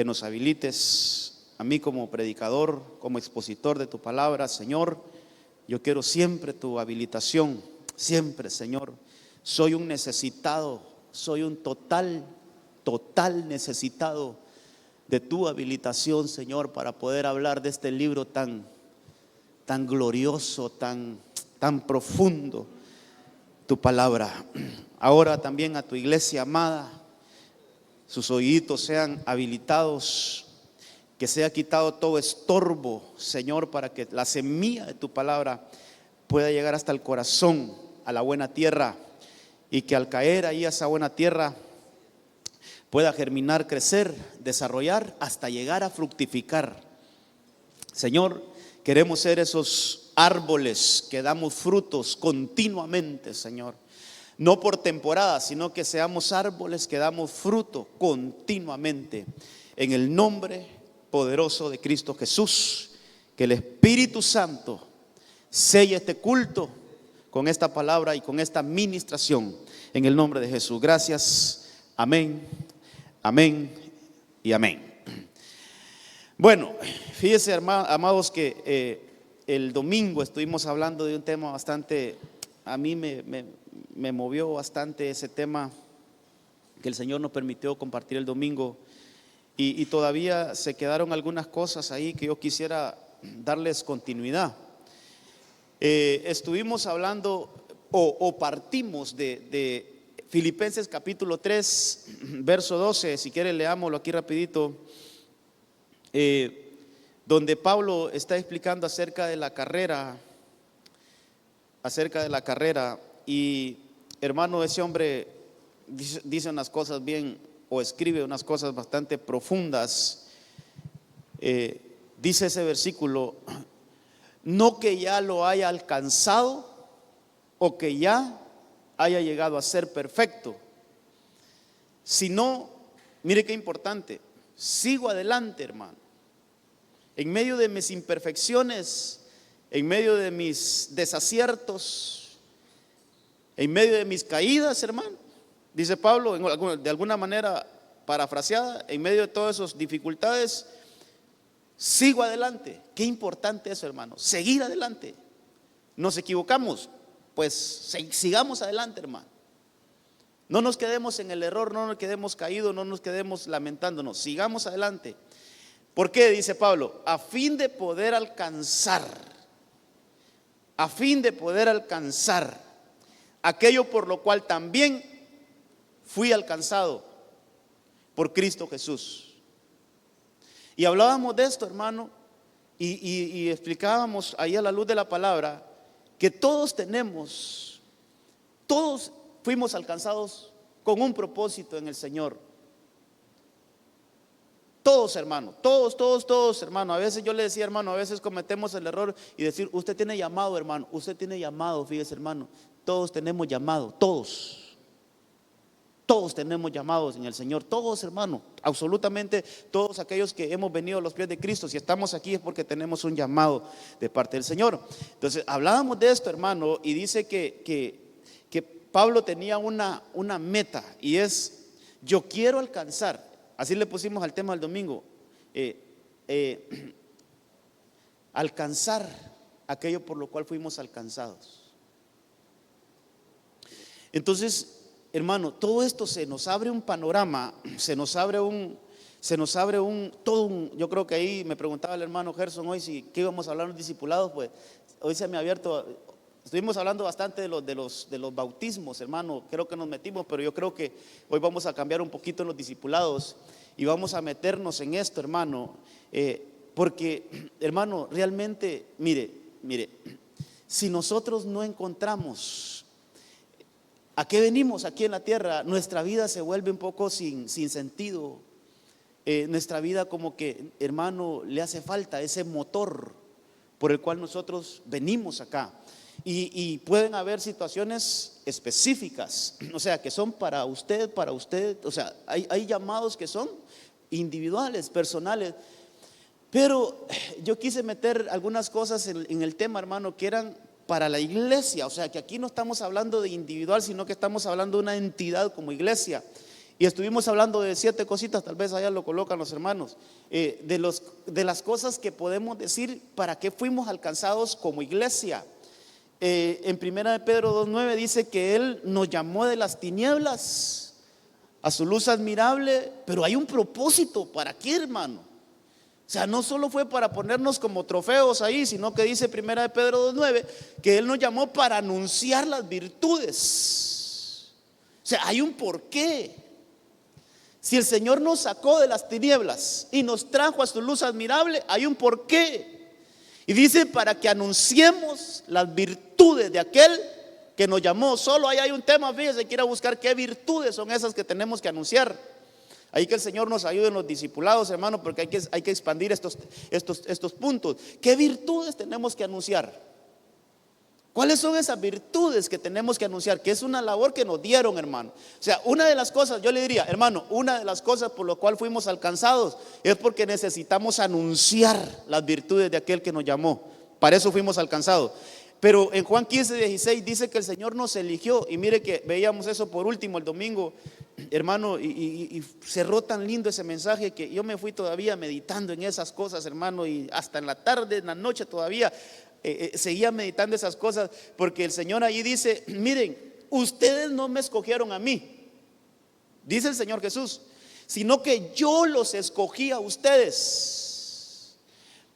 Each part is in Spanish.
que nos habilites a mí como predicador, como expositor de tu palabra, Señor. Yo quiero siempre tu habilitación, siempre, Señor. Soy un necesitado, soy un total necesitado de tu habilitación, Señor, para poder hablar de este libro tan glorioso, tan profundo, tu palabra. Ahora también a tu iglesia amada, sus oídos sean habilitados, que sea quitado todo estorbo, Señor, para que la semilla de tu palabra pueda llegar hasta el corazón, a la buena tierra, y que al caer ahí a esa buena tierra pueda germinar, crecer, desarrollar, hasta llegar a fructificar. Señor, queremos ser esos árboles que damos frutos continuamente, Señor. No por temporada, sino que seamos árboles que damos fruto continuamente. En el nombre poderoso de Cristo Jesús, que el Espíritu Santo selle este culto con esta palabra y con esta administración. En el nombre de Jesús. Gracias. Amén, amén y amén. Bueno, fíjense, amados, que el domingo estuvimos hablando de un tema bastante, a mí me movió bastante ese tema que el Señor nos permitió compartir el domingo, y todavía se quedaron algunas cosas ahí que yo quisiera darles continuidad. Estuvimos hablando o partimos de Filipenses capítulo 3, verso 12, si quieren leámoslo aquí rapidito, donde Pablo está explicando acerca de la carrera, y hermano, ese hombre dice unas cosas bien, o escribe unas cosas bastante profundas. Dice ese versículo: no que ya lo haya alcanzado o que ya haya llegado a ser perfecto, sino, mire qué importante, sigo adelante, hermano, en medio de mis imperfecciones, en medio de mis desaciertos, en medio de mis caídas, hermano. Dice Pablo, de alguna manera parafraseada, en medio de todas esas dificultades, sigo adelante. Qué importante eso, hermano, seguir adelante. Nos equivocamos, pues sigamos adelante, hermano. No nos quedemos en el error, no nos quedemos caídos, no nos quedemos lamentándonos, sigamos adelante. ¿Por qué? Dice Pablo, a fin de poder alcanzar aquello por lo cual también fui alcanzado por Cristo Jesús. Y hablábamos de esto, hermano, y explicábamos ahí a la luz de la palabra que todos fuimos alcanzados con un propósito en el Señor. Todos, hermano, todos, hermano. A veces yo le decía, hermano, a veces cometemos el error y decir, usted tiene llamado, hermano, usted tiene llamado. Fíjese, hermano, todos tenemos llamado, todos tenemos llamados en el Señor, todos, hermano, absolutamente todos aquellos que hemos venido a los pies de Cristo. Si estamos aquí es porque tenemos un llamado de parte del Señor. Entonces hablábamos de esto, hermano, y dice que Pablo tenía una meta, y es: yo quiero alcanzar. Así le pusimos al tema del domingo, alcanzar aquello por lo cual fuimos alcanzados. Entonces, hermano, todo esto se nos abre un panorama, yo creo que ahí me preguntaba el hermano Gerson hoy si qué íbamos a hablar los discipulados. Pues hoy se me ha abierto. Estuvimos hablando bastante de los bautismos, hermano. Creo que nos metimos, pero yo creo que hoy vamos a cambiar un poquito los discipulados y vamos a meternos en esto, hermano, porque, hermano, realmente, mire, si nosotros no encontramos a qué venimos aquí en la tierra, nuestra vida se vuelve un poco sin sentido. Nuestra vida como que, hermano, le hace falta ese motor por el cual nosotros venimos acá. Y pueden haber situaciones específicas, o sea, que son para usted, o sea, hay llamados que son individuales, personales. Pero yo quise meter algunas cosas en el tema, hermano, que eran para la iglesia. O sea, que aquí no estamos hablando de individual, sino que estamos hablando de una entidad como iglesia. Y estuvimos hablando de 7 cositas, tal vez allá lo colocan los hermanos, de las cosas que podemos decir para qué fuimos alcanzados como iglesia. En 1 Pedro 2:9 dice que Él nos llamó de las tinieblas a su luz admirable, pero hay un propósito. ¿Para qué, hermano? O sea, no solo fue para ponernos como trofeos ahí, sino que dice 1 Pedro 2:9 que Él nos llamó para anunciar las virtudes. O sea, hay un porqué. Si el Señor nos sacó de las tinieblas y nos trajo a su luz admirable, hay un porqué. Y dice para que anunciemos las virtudes de aquel que nos llamó. Solo ahí hay un tema, fíjese, quiera buscar qué virtudes son esas que tenemos que anunciar. Ahí que el Señor nos ayude en los discipulados, hermano, porque hay que expandir estos puntos. ¿Qué virtudes tenemos que anunciar? ¿Cuáles son esas virtudes que tenemos que anunciar? Que es una labor que nos dieron, hermano. O sea, una de las cosas, yo le diría, hermano, una de las cosas por lo cual fuimos alcanzados es porque necesitamos anunciar las virtudes de aquel que nos llamó. Para eso fuimos alcanzados. Pero en Juan 15:16 dice que el Señor nos eligió. Y mire que veíamos eso por último el domingo, hermano, y cerró tan lindo ese mensaje que yo me fui todavía meditando en esas cosas, hermano, y hasta en la tarde, en la noche todavía seguía meditando esas cosas, porque el Señor ahí dice: miren, ustedes no me escogieron a mí, dice el Señor Jesús, sino que yo los escogí a ustedes.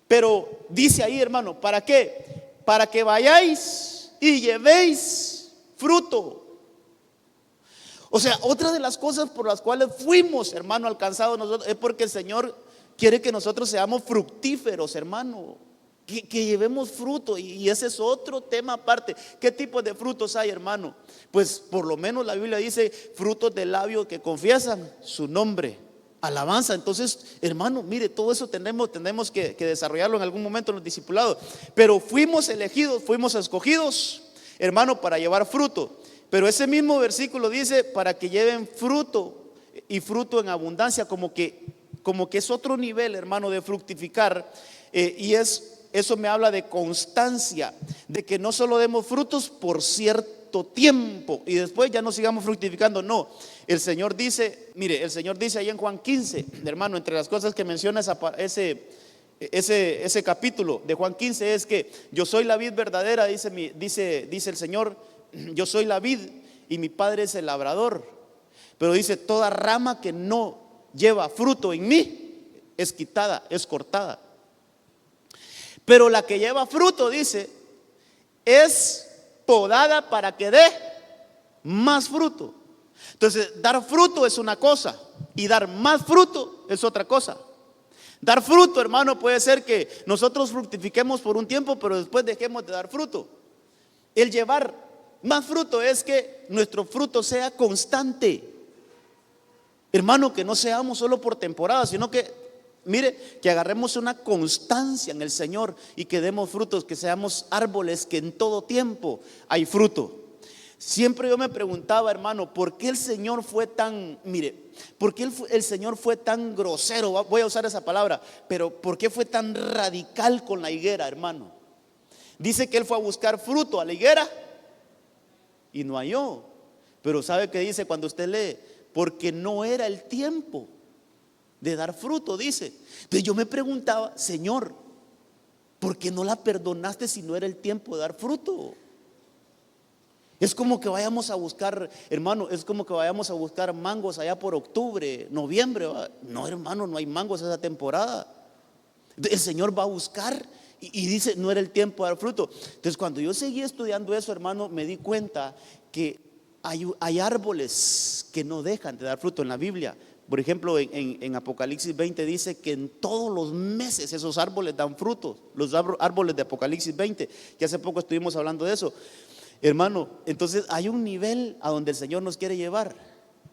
Pero dice ahí, hermano, ¿para qué? Para que vayáis y llevéis fruto. O sea, otra de las cosas por las cuales fuimos, hermano, alcanzados nosotros, es porque el Señor quiere que nosotros seamos fructíferos, hermano, que llevemos fruto. Y ese es otro tema aparte. ¿Qué tipo de frutos hay, hermano? Pues por lo menos la Biblia dice frutos de labios que confiesan su nombre, alabanza. Entonces, hermano, mire, todo eso tenemos que desarrollarlo en algún momento en los discipulados. Pero fuimos elegidos, fuimos escogidos, hermano, para llevar fruto. Pero ese mismo versículo dice para que lleven fruto, y fruto en abundancia, como que es otro nivel, hermano, de fructificar. Eso me habla de constancia, de que no solo demos frutos por cierto tiempo y después ya no sigamos fructificando. No, el Señor dice, mire, el Señor dice ahí en Juan 15, hermano, entre las cosas que menciona ese capítulo de Juan 15 es que yo soy la vid verdadera, dice el Señor, yo soy la vid y mi Padre es el labrador. Pero dice: toda rama que no lleva fruto en mí es quitada, es cortada. Pero la que lleva fruto, dice, es podada para que dé más fruto. Entonces, dar fruto es una cosa y dar más fruto es otra cosa. Dar fruto, hermano, puede ser que nosotros fructifiquemos por un tiempo, pero después dejemos de dar fruto. El llevar más fruto es que nuestro fruto sea constante, hermano, que no seamos solo por temporada, sino que, mire, que agarremos una constancia en el Señor y que demos frutos, que seamos árboles que en todo tiempo hay fruto. Siempre yo me preguntaba, hermano, ¿por qué el Señor fue tan, por qué el Señor fue tan grosero? Voy a usar esa palabra, pero ¿por qué fue tan radical con la higuera, hermano? Dice que Él fue a buscar fruto a la higuera y no halló. Pero ¿sabe qué dice cuando usted lee? Porque no era el tiempo de dar fruto, dice. Entonces yo me preguntaba: Señor, ¿por qué no la perdonaste si no era el tiempo de dar fruto? Es como que vayamos a buscar, hermano, es como que vayamos a buscar mangos allá por octubre, noviembre. No, hermano, no hay mangos esa temporada. El Señor va a buscar y dice: no era el tiempo de dar fruto. Entonces cuando yo seguí estudiando eso, hermano, me di cuenta que hay árboles que no dejan de dar fruto en la Biblia. Por ejemplo, en Apocalipsis 20 dice que en todos los meses esos árboles dan frutos. Los árboles de Apocalipsis 20, que hace poco estuvimos hablando de eso, hermano. Entonces hay un nivel a donde el Señor nos quiere llevar,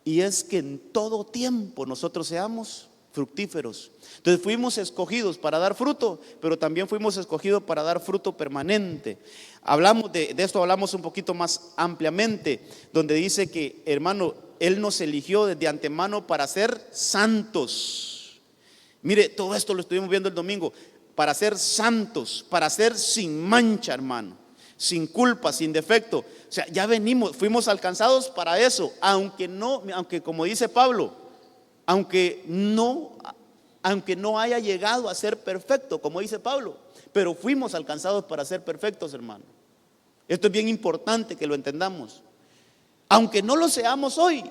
y es que en todo tiempo nosotros seamos fructíferos. Entonces fuimos escogidos para dar fruto, pero también fuimos escogidos para dar fruto permanente. Hablamos de esto, hablamos un poquito más ampliamente, donde dice que, hermano, Él nos eligió desde antemano para ser santos. Mire, todo esto lo estuvimos viendo el domingo. Para ser santos, para ser sin mancha, hermano. sin culpa, sin defecto. O sea, ya fuimos alcanzados para eso, aunque como dice Pablo, aunque no haya llegado a ser perfecto, como dice Pablo, pero fuimos alcanzados para ser perfectos, hermano. Esto es bien importante que lo entendamos. Aunque no lo seamos hoy,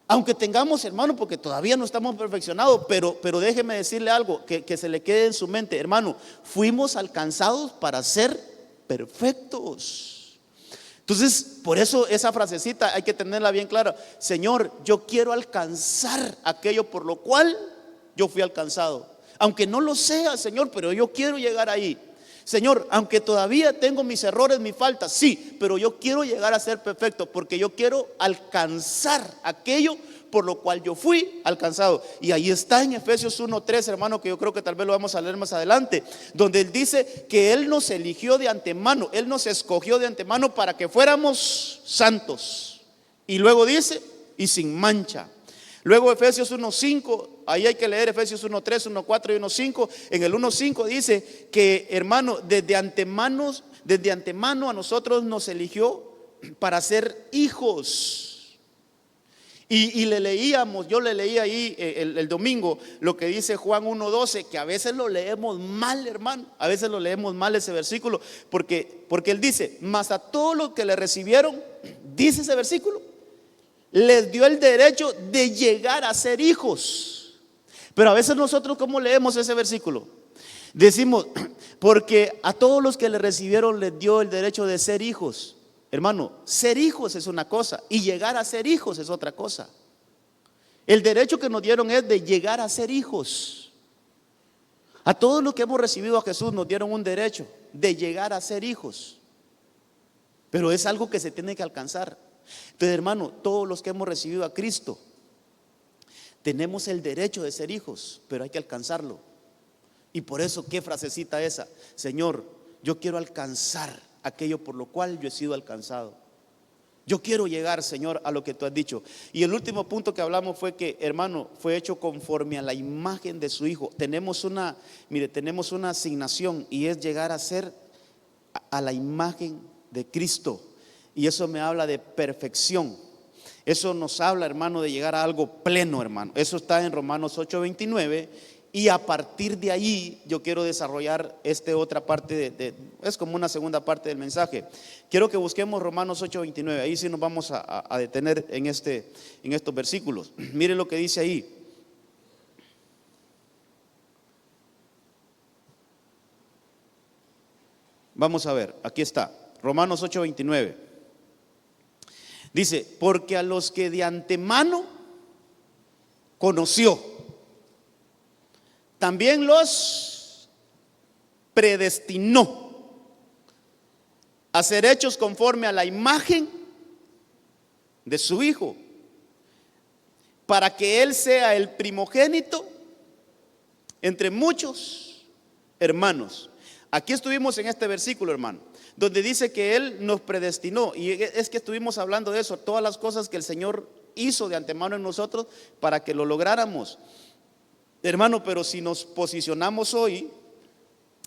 aunque tengamos, hermano, porque todavía no estamos perfeccionados, pero déjeme decirle algo que se le quede en su mente, hermano, fuimos alcanzados para ser perfectos. Entonces, por eso esa frasecita hay que tenerla bien clara. Señor, yo quiero alcanzar aquello por lo cual yo fui alcanzado. Aunque no lo sea, Señor, pero yo quiero llegar ahí. Señor, aunque todavía tengo mis errores, mis faltas, sí, pero yo quiero llegar a ser perfecto, porque yo quiero alcanzar aquello por lo cual yo fui alcanzado. Y ahí está en Efesios 1:3, hermano, que yo creo que tal vez lo vamos a leer más adelante, donde él dice que él nos eligió de antemano, él nos escogió de antemano para que fuéramos santos. Y luego dice, y sin mancha. Luego Efesios 1:5, ahí hay que leer Efesios 1:3, 1:4 y 1:5. En el 1:5 dice que, hermano, desde antemano a nosotros nos eligió para ser hijos. Y yo le leí ahí el domingo lo que dice Juan 1:12, que a veces lo leemos mal, hermano. A veces lo leemos mal ese versículo, porque él dice, mas a todos los que le recibieron, dice ese versículo, les dio el derecho de llegar a ser hijos. Pero a veces nosotros, ¿cómo leemos ese versículo? Decimos, porque a todos los que le recibieron les dio el derecho de ser hijos. Hermano, ser hijos es una cosa y llegar a ser hijos es otra cosa. El derecho que nos dieron es de llegar a ser hijos. A todos los que hemos recibido a Jesús nos dieron un derecho de llegar a ser hijos. Pero es algo que se tiene que alcanzar. Entonces, hermano, todos los que hemos recibido a Cristo tenemos el derecho de ser hijos, pero hay que alcanzarlo. Y por eso, ¿qué frasecita esa? Señor, yo quiero alcanzar aquello por lo cual yo he sido alcanzado. Yo quiero llegar, Señor, a lo que tú has dicho. Y el último punto que hablamos fue que, hermano, fue hecho conforme a la imagen de su Hijo. Tenemos una asignación, y es llegar a ser a la imagen de Cristo. Y eso me habla de perfección. Eso nos habla, hermano, de llegar a algo pleno, hermano. Eso está en Romanos 8:29. Y a partir de ahí yo quiero desarrollar otra parte es como una segunda parte del mensaje. Quiero que busquemos Romanos 8:29. Ahí sí nos vamos a detener en estos versículos. Mire lo que dice ahí. Vamos a ver, aquí está, Romanos 8:29. Dice, porque a los que de antemano conoció, también los predestinó a ser hechos conforme a la imagen de su Hijo, para que Él sea el primogénito entre muchos hermanos. Aquí estuvimos en este versículo, hermano, donde dice que Él nos predestinó. Y es que estuvimos hablando de eso, todas las cosas que el Señor hizo de antemano en nosotros para que lo lográramos. Hermano, pero si nos posicionamos hoy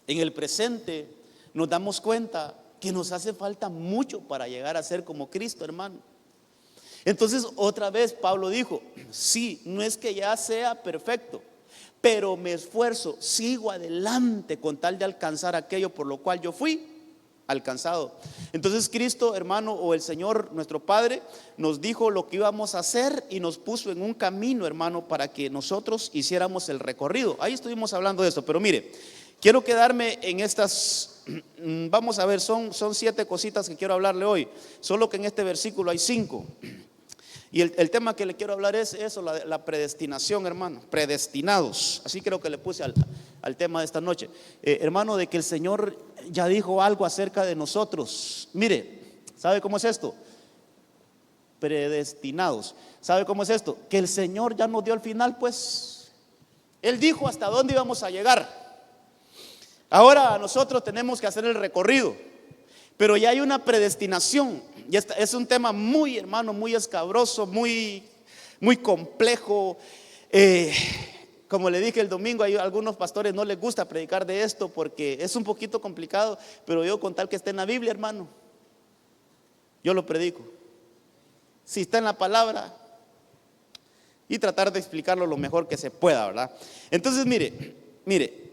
en el presente, nos damos cuenta que nos hace falta mucho para llegar a ser como Cristo, hermano. Entonces, otra vez Pablo dijo, sí, no es que ya sea perfecto, pero me esfuerzo, sigo adelante con tal de alcanzar aquello por lo cual yo fui alcanzado. Entonces Cristo, hermano, o el Señor, nuestro Padre, nos dijo lo que íbamos a hacer y nos puso en un camino, hermano, para que nosotros hiciéramos el recorrido. Ahí estuvimos hablando de esto, pero mire, quiero quedarme en estas, vamos a ver, son 7 cositas que quiero hablarle hoy, solo que en este versículo hay 5. Y el tema que le quiero hablar es eso, la predestinación, hermano, predestinados. Así creo que le puse al tema de esta noche, hermano, de que el Señor ya dijo algo acerca de nosotros. Mire, ¿sabe cómo es esto? Predestinados. ¿Sabe cómo es esto? Que el Señor ya nos dio el final, pues. Él dijo hasta dónde íbamos a llegar. Ahora nosotros tenemos que hacer el recorrido, pero ya hay una predestinación. Y es un tema muy, hermano, muy escabroso, muy complejo. Como le dije el domingo, hay algunos pastores no les gusta predicar de esto porque es un poquito complicado, pero yo con tal que esté en la Biblia, hermano, yo lo predico. Si está en la palabra, y tratar de explicarlo lo mejor que se pueda, ¿verdad? Entonces, mire,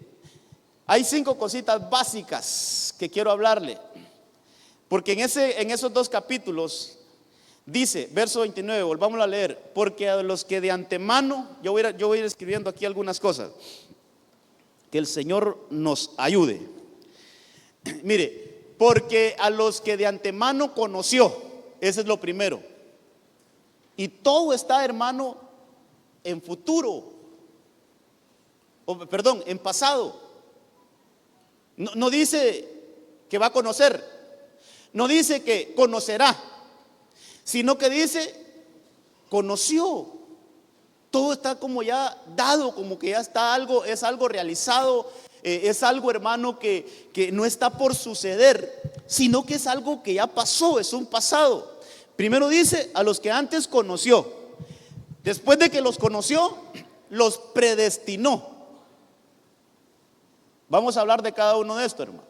hay 5 cositas básicas que quiero hablarle, porque en esos 2 capítulos dice, verso 29, volvámoslo a leer, porque a los que de antemano, yo voy a ir escribiendo aquí algunas cosas, que el Señor nos ayude. Mire, porque a los que de antemano conoció, ese es lo primero, y todo está, hermano, en futuro, perdón, en pasado. No dice que va a conocer, no dice que conocerá, sino que dice conoció. Todo está como ya dado, como que ya está algo, es algo realizado, es algo, hermano, que no está por suceder, sino que es algo que ya pasó, es un pasado. Primero dice a los que antes conoció. Después de que los conoció, los predestinó. Vamos a hablar de cada uno de estos, hermano.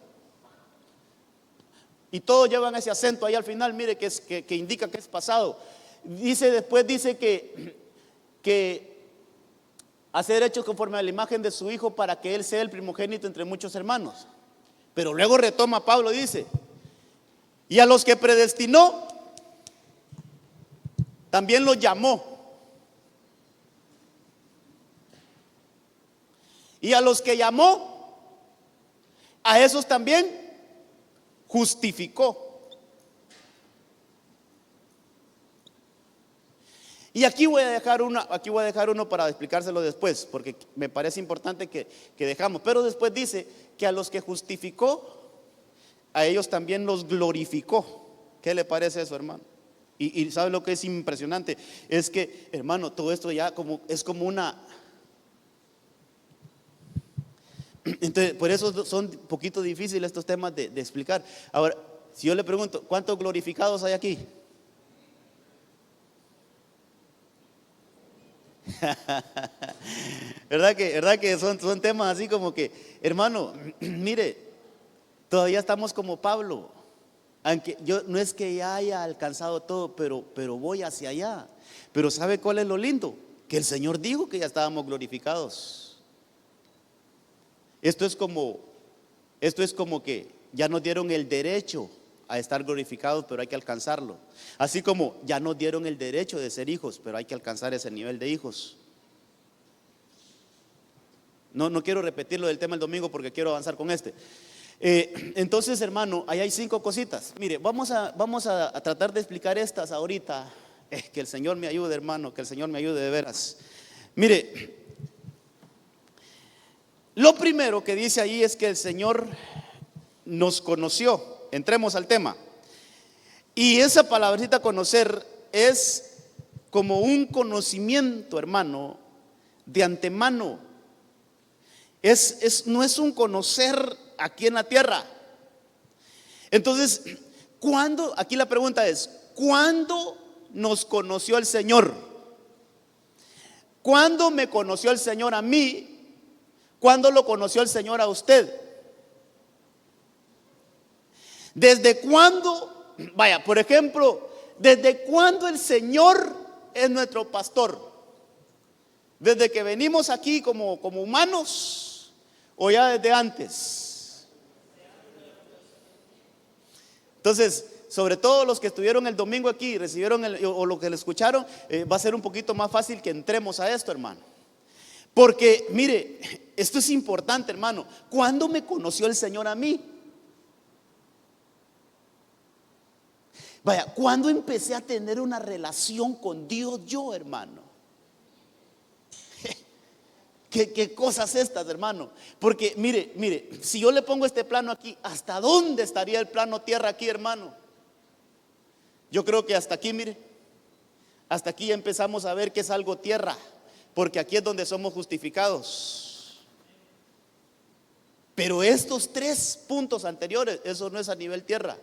Y todos llevan ese acento ahí al final, mire, que indica que es pasado. Después dice que hacer hechos conforme a la imagen de su Hijo para que Él sea el primogénito entre muchos hermanos. Pero luego retoma Pablo, dice, y a los que predestinó, también los llamó. Y a los que llamó, a esos también justificó. Y aquí voy a dejar uno para explicárselo después, porque me parece importante que dejamos. Pero después dice que a los que justificó, a ellos también los glorificó. ¿Qué le parece eso, hermano? Y ¿sabe lo que es impresionante? Es que, hermano, todo esto ya es como una... Entonces, por eso son un poquito difíciles estos temas de explicar. Ahora, si yo le pregunto, ¿cuántos glorificados hay aquí? ¿Verdad que son temas así como que, hermano, mire, todavía estamos como Pablo, aunque yo no es que ya haya alcanzado todo, pero voy hacia allá. Pero ¿sabe cuál es lo lindo? Que el Señor dijo que ya estábamos glorificados. Esto es como que ya nos dieron el derecho a estar glorificados, pero hay que alcanzarlo. Así como ya nos dieron el derecho de ser hijos, pero hay que alcanzar ese nivel de hijos. No quiero repetir lo del tema el domingo porque quiero avanzar con este. Entonces, hermano, ahí hay 5 cositas. Mire, vamos a tratar de explicar estas ahorita. Que el Señor me ayude, hermano, que el Señor me ayude de veras. Mire, lo primero que dice ahí es que el Señor nos conoció. Entremos al tema. Y esa palabrita conocer es como un conocimiento, hermano, de antemano. No es un conocer aquí en la tierra. Entonces, aquí la pregunta es, ¿cuándo nos conoció el Señor? ¿Cuándo me conoció el Señor a mí? ¿Cuándo lo conoció el Señor a usted? ¿Desde cuándo? Vaya, por ejemplo, ¿desde cuándo el Señor es nuestro pastor? ¿Desde que venimos aquí como humanos o ya desde antes? Entonces, sobre todo los que estuvieron el domingo aquí y recibieron o los que lo escucharon, va a ser un poquito más fácil que entremos a esto, hermano. Porque, mire, esto es importante, hermano. ¿Cuándo me conoció el Señor a mí? Vaya, ¿cuándo empecé a tener una relación con Dios yo, hermano? ¿Qué cosas estas, hermano? Porque, mire, si yo le pongo este plano aquí, ¿hasta dónde estaría el plano tierra aquí, hermano? Yo creo que hasta aquí, mire. Hasta aquí ya empezamos a ver que es algo tierra. Porque aquí es donde somos justificados. Pero estos 3 puntos anteriores, eso no es a nivel tierra.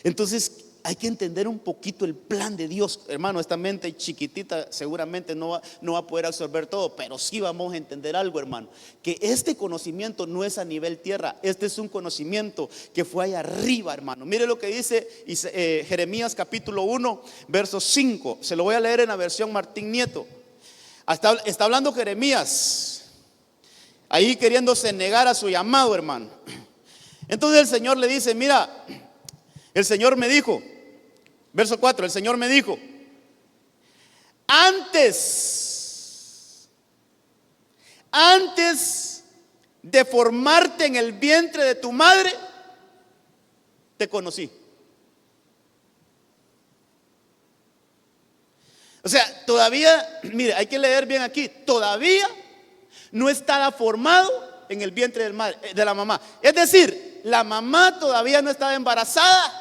Entonces, hay que entender un poquito el plan de Dios, hermano. Esta mente chiquitita seguramente no va a poder absorber todo, pero sí vamos a entender algo, hermano, que este conocimiento no es a nivel tierra, este es un conocimiento que fue allá arriba, hermano. Mire lo que dice Jeremías capítulo 1, verso 5. Se lo voy a leer en la versión Martín Nieto. Está hablando Jeremías, ahí queriéndose negar a su llamado, hermano. Entonces el Señor le dice, mira, el Señor me dijo, verso 4, el Señor me dijo, antes de formarte en el vientre de tu madre, te conocí. O sea, todavía, mire, hay que leer bien aquí, todavía no estaba formado en el vientre de la mamá. Es decir, la mamá todavía no estaba embarazada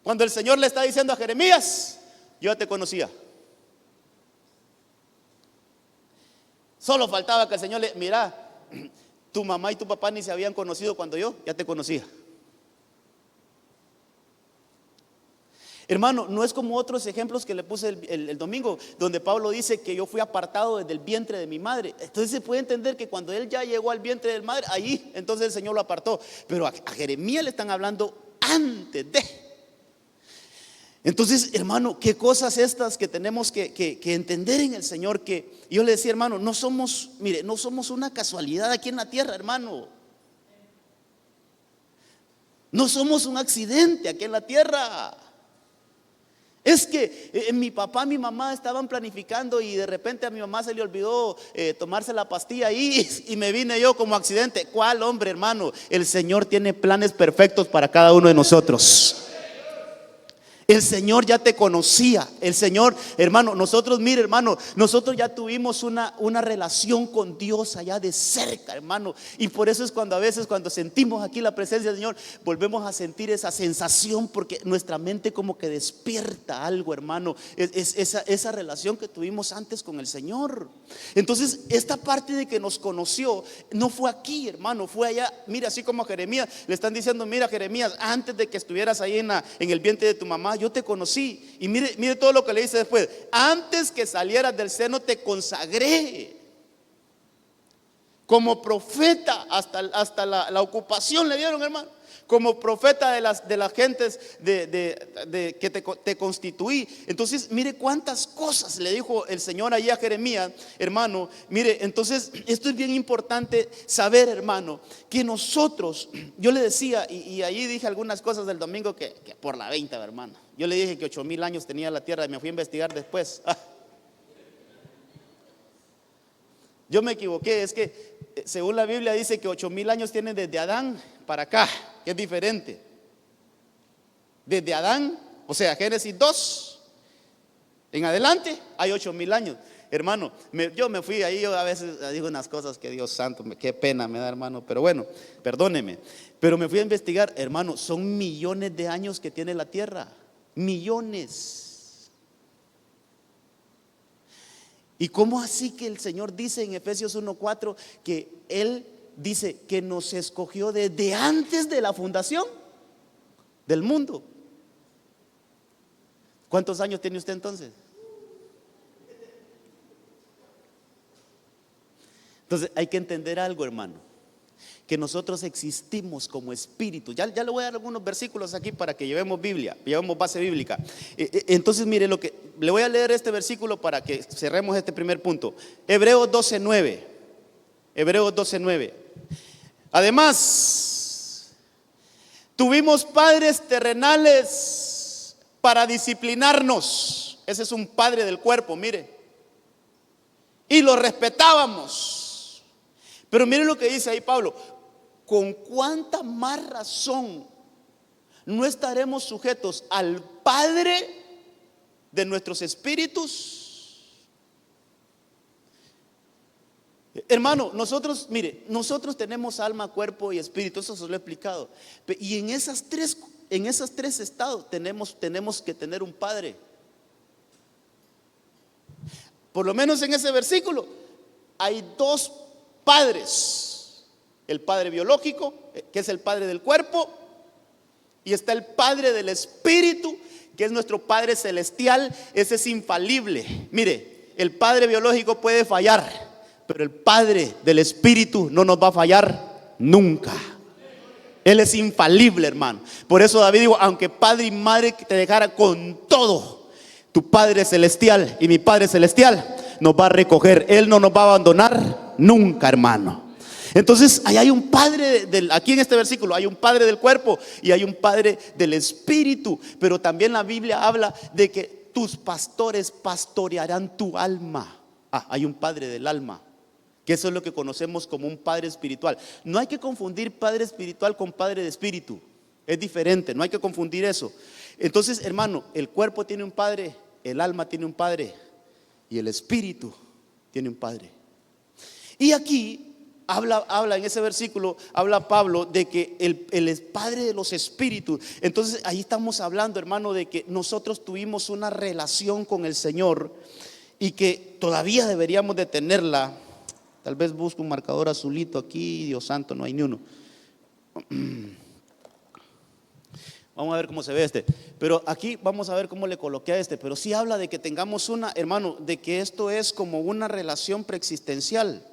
cuando el Señor le está diciendo a Jeremías, yo te conocía. Solo faltaba que el Señor le, mira, tu mamá y tu papá ni se habían conocido cuando yo ya te conocía. Hermano, no es como otros ejemplos que le puse el domingo, donde Pablo dice que yo fui apartado desde el vientre de mi madre. Entonces se puede entender que cuando él ya llegó al vientre de madre, ahí entonces el Señor lo apartó. Pero a Jeremías le están hablando antes de. Entonces, hermano, qué cosas estas que tenemos que entender en el Señor. Que yo le decía, hermano, no somos una casualidad aquí en la tierra, hermano. No somos un accidente aquí en la tierra. Es que mi papá, mi mamá estaban planificando y de repente a mi mamá se le olvidó tomarse la pastilla ahí y me vine yo como accidente. ¿Cuál hombre, hermano? El Señor tiene planes perfectos para cada uno de nosotros. El Señor ya te conocía. El Señor, hermano, nosotros, mire, hermano, nosotros ya tuvimos una relación con Dios allá de cerca, hermano. Y por eso es cuando a veces, cuando sentimos aquí la presencia del Señor, volvemos a sentir esa sensación, porque nuestra mente como que despierta algo, hermano. Es esa relación que tuvimos antes con el Señor. Entonces, esta parte de que nos conoció no fue aquí, hermano, fue allá. Mira, así como a Jeremías le están diciendo, mira, Jeremías, antes de que estuvieras ahí en el vientre de tu mamá, yo te conocí. Y mire todo lo que le dice después. Antes que salieras del seno te consagré como profeta. Hasta la ocupación le dieron, hermano. Como profeta de las gentes que te constituí. Entonces mire cuántas cosas le dijo el Señor allí a Jeremías, hermano. Mire, entonces esto es bien importante saber, hermano, que nosotros, yo le decía, y allí dije algunas cosas del domingo que por la 20, hermano. Yo le dije que 8,000 años tenía la tierra y me fui a investigar después. Yo me equivoqué, es que según la Biblia dice que 8,000 años tienen desde Adán para acá, que es diferente. Desde Adán, o sea, Génesis 2 en adelante hay 8,000 años. Hermano, yo me fui ahí, yo a veces digo unas cosas que Dios santo, qué pena me da, hermano, pero bueno, perdóneme. Pero me fui a investigar, hermano, son millones de años que tiene la tierra, millones. ¿Y cómo así que el Señor dice en Efesios 1:4 que Él dice que nos escogió desde antes de la fundación del mundo? ¿Cuántos años tiene usted entonces? Entonces hay que entender algo, hermano, que nosotros existimos como espíritu. Ya le voy a dar algunos versículos aquí para que llevemos base bíblica. Entonces mire le voy a leer este versículo para que cerremos este primer punto. Hebreos 12:9. Hebreos 12:9. Además, tuvimos padres terrenales para disciplinarnos. Ese es un padre del cuerpo, mire. Y lo respetábamos. Pero mire lo que dice ahí Pablo. ¿Con cuánta más razón no estaremos sujetos al Padre de nuestros espíritus? Hermano, nosotros tenemos alma, cuerpo y espíritu, eso se lo he explicado. Y en esas tres estados tenemos que tener un Padre. Por lo menos en ese versículo hay dos padres: el padre biológico, que es el padre del cuerpo, y está el Padre del Espíritu, que es nuestro Padre celestial. Ese es infalible. Mire, el Padre biológico puede fallar, pero el Padre del Espíritu no nos va a fallar nunca. Él es infalible, hermano. Por eso David dijo, aunque padre y madre te dejara con todo, tu Padre celestial y mi Padre celestial nos va a recoger. Él no nos va a abandonar nunca, hermano. Entonces, ahí hay un padre aquí en este versículo hay un padre del cuerpo y hay un padre del espíritu. Pero también la Biblia habla de que tus pastores pastorearán tu alma. Hay un padre del alma, que eso es lo que conocemos como un padre espiritual. No hay que confundir padre espiritual con padre de espíritu. Es diferente, no hay que confundir eso. Entonces, hermano, el cuerpo tiene un padre, el alma tiene un padre y el espíritu tiene un padre. Y aquí habla en ese versículo, habla Pablo de que él es padre de los espíritus. Entonces ahí estamos hablando, hermano, de que nosotros tuvimos una relación con el Señor y que todavía deberíamos de tenerla. Tal vez busco un marcador azulito aquí. Dios santo, no hay ni uno. Vamos a ver cómo se ve este. Pero aquí vamos a ver cómo le coloqué a este. Pero sí habla de que tengamos una, hermano, de que esto es como una relación preexistencial.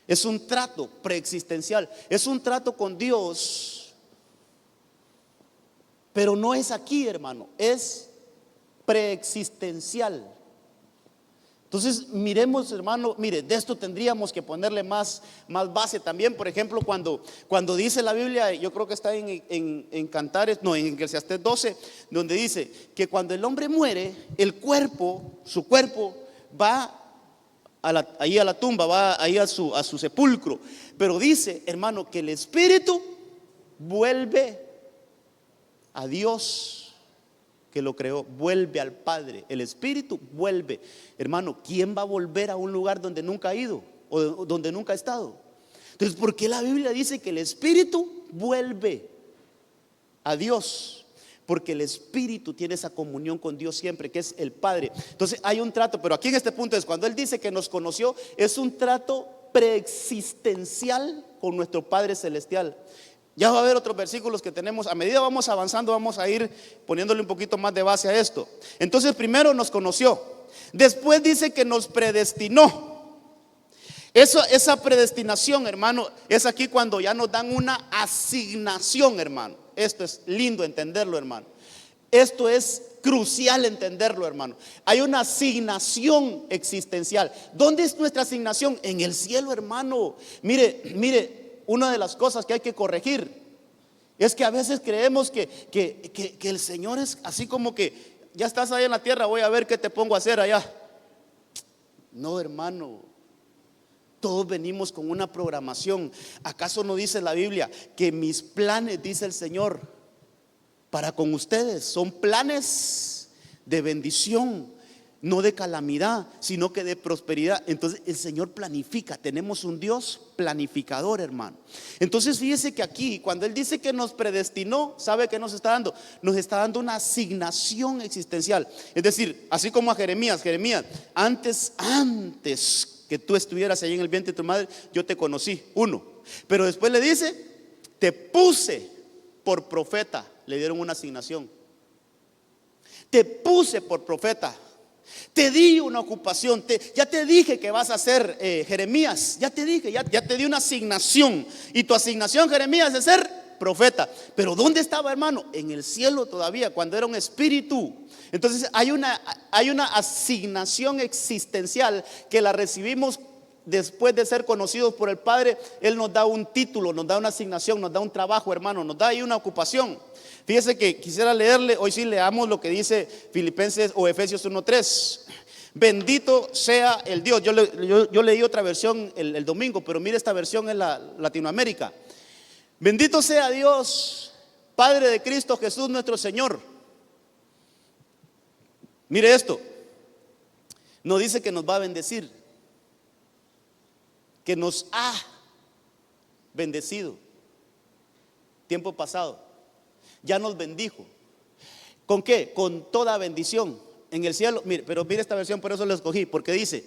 Es un trato preexistencial. Es un trato con Dios. Pero no es aquí, hermano. Es preexistencial. Entonces miremos, hermano, mire, de esto tendríamos que ponerle más base también. Por ejemplo, cuando dice la Biblia, yo creo que está en Cantares, no, en Eclesiastés 12, donde dice que cuando el hombre muere, el cuerpo, su cuerpo va ahí a la tumba, va ahí a su sepulcro. Pero dice, hermano, que el espíritu vuelve a Dios que lo creó, vuelve al Padre. El espíritu vuelve. Hermano, ¿quién va a volver a un lugar donde nunca ha ido o donde nunca ha estado? Entonces, ¿por qué la Biblia dice que el espíritu vuelve a Dios? Porque el espíritu tiene esa comunión con Dios siempre, que es el Padre. Entonces hay un trato, pero aquí en este punto es cuando Él dice que nos conoció, es un trato preexistencial con nuestro Padre celestial. Ya va a haber otros versículos que tenemos. A medida vamos avanzando, vamos a ir poniéndole un poquito más de base a esto. Entonces primero nos conoció, después dice que nos predestinó. Esa predestinación, hermano, es aquí cuando ya nos dan una asignación, hermano. Esto es lindo entenderlo, hermano. Esto es crucial entenderlo, hermano. Hay una asignación existencial. ¿Dónde es nuestra asignación? En el cielo, hermano. Mire, una de las cosas que hay que corregir es que a veces creemos que el Señor es así como que ya estás ahí en la tierra, voy a ver qué te pongo a hacer allá. No, hermano. Todos venimos con una programación. ¿Acaso no dice la Biblia que mis planes, dice el Señor, para con ustedes son planes de bendición, no de calamidad, sino que de prosperidad? Entonces el Señor planifica. Tenemos un Dios planificador, hermano. Entonces fíjese que aquí cuando Él dice que nos predestinó, ¿sabe qué nos está dando? Nos está dando una asignación existencial. Es decir, así como a Jeremías, antes que tú estuvieras ahí en el vientre de tu madre, yo te conocí, uno. Pero después le dice, te puse por profeta. Le dieron una asignación. Te puse por profeta. Te di una ocupación. Ya te dije que vas a ser Jeremías. Ya te dije, ya te di una asignación. Y tu asignación, Jeremías, es ser profeta. Pero ¿dónde estaba, hermano? En el cielo todavía, cuando era un espíritu. Entonces hay una asignación existencial que la recibimos después de ser conocidos por el Padre. Él nos da un título, nos da una asignación, nos da un trabajo, hermano, nos da ahí una ocupación. Fíjese que quisiera leerle, hoy sí leamos lo que dice Filipenses o Efesios 1:3. Bendito sea el Dios. Yo leí otra versión el domingo, pero mire, esta versión es la Latinoamérica. Bendito sea Dios, Padre de Cristo Jesús nuestro Señor. Mire esto, no dice que nos va a bendecir, que nos ha bendecido. Tiempo pasado, ya nos bendijo. ¿Con qué? Con toda bendición en el cielo. Mire, pero mire esta versión, por eso la escogí, porque dice,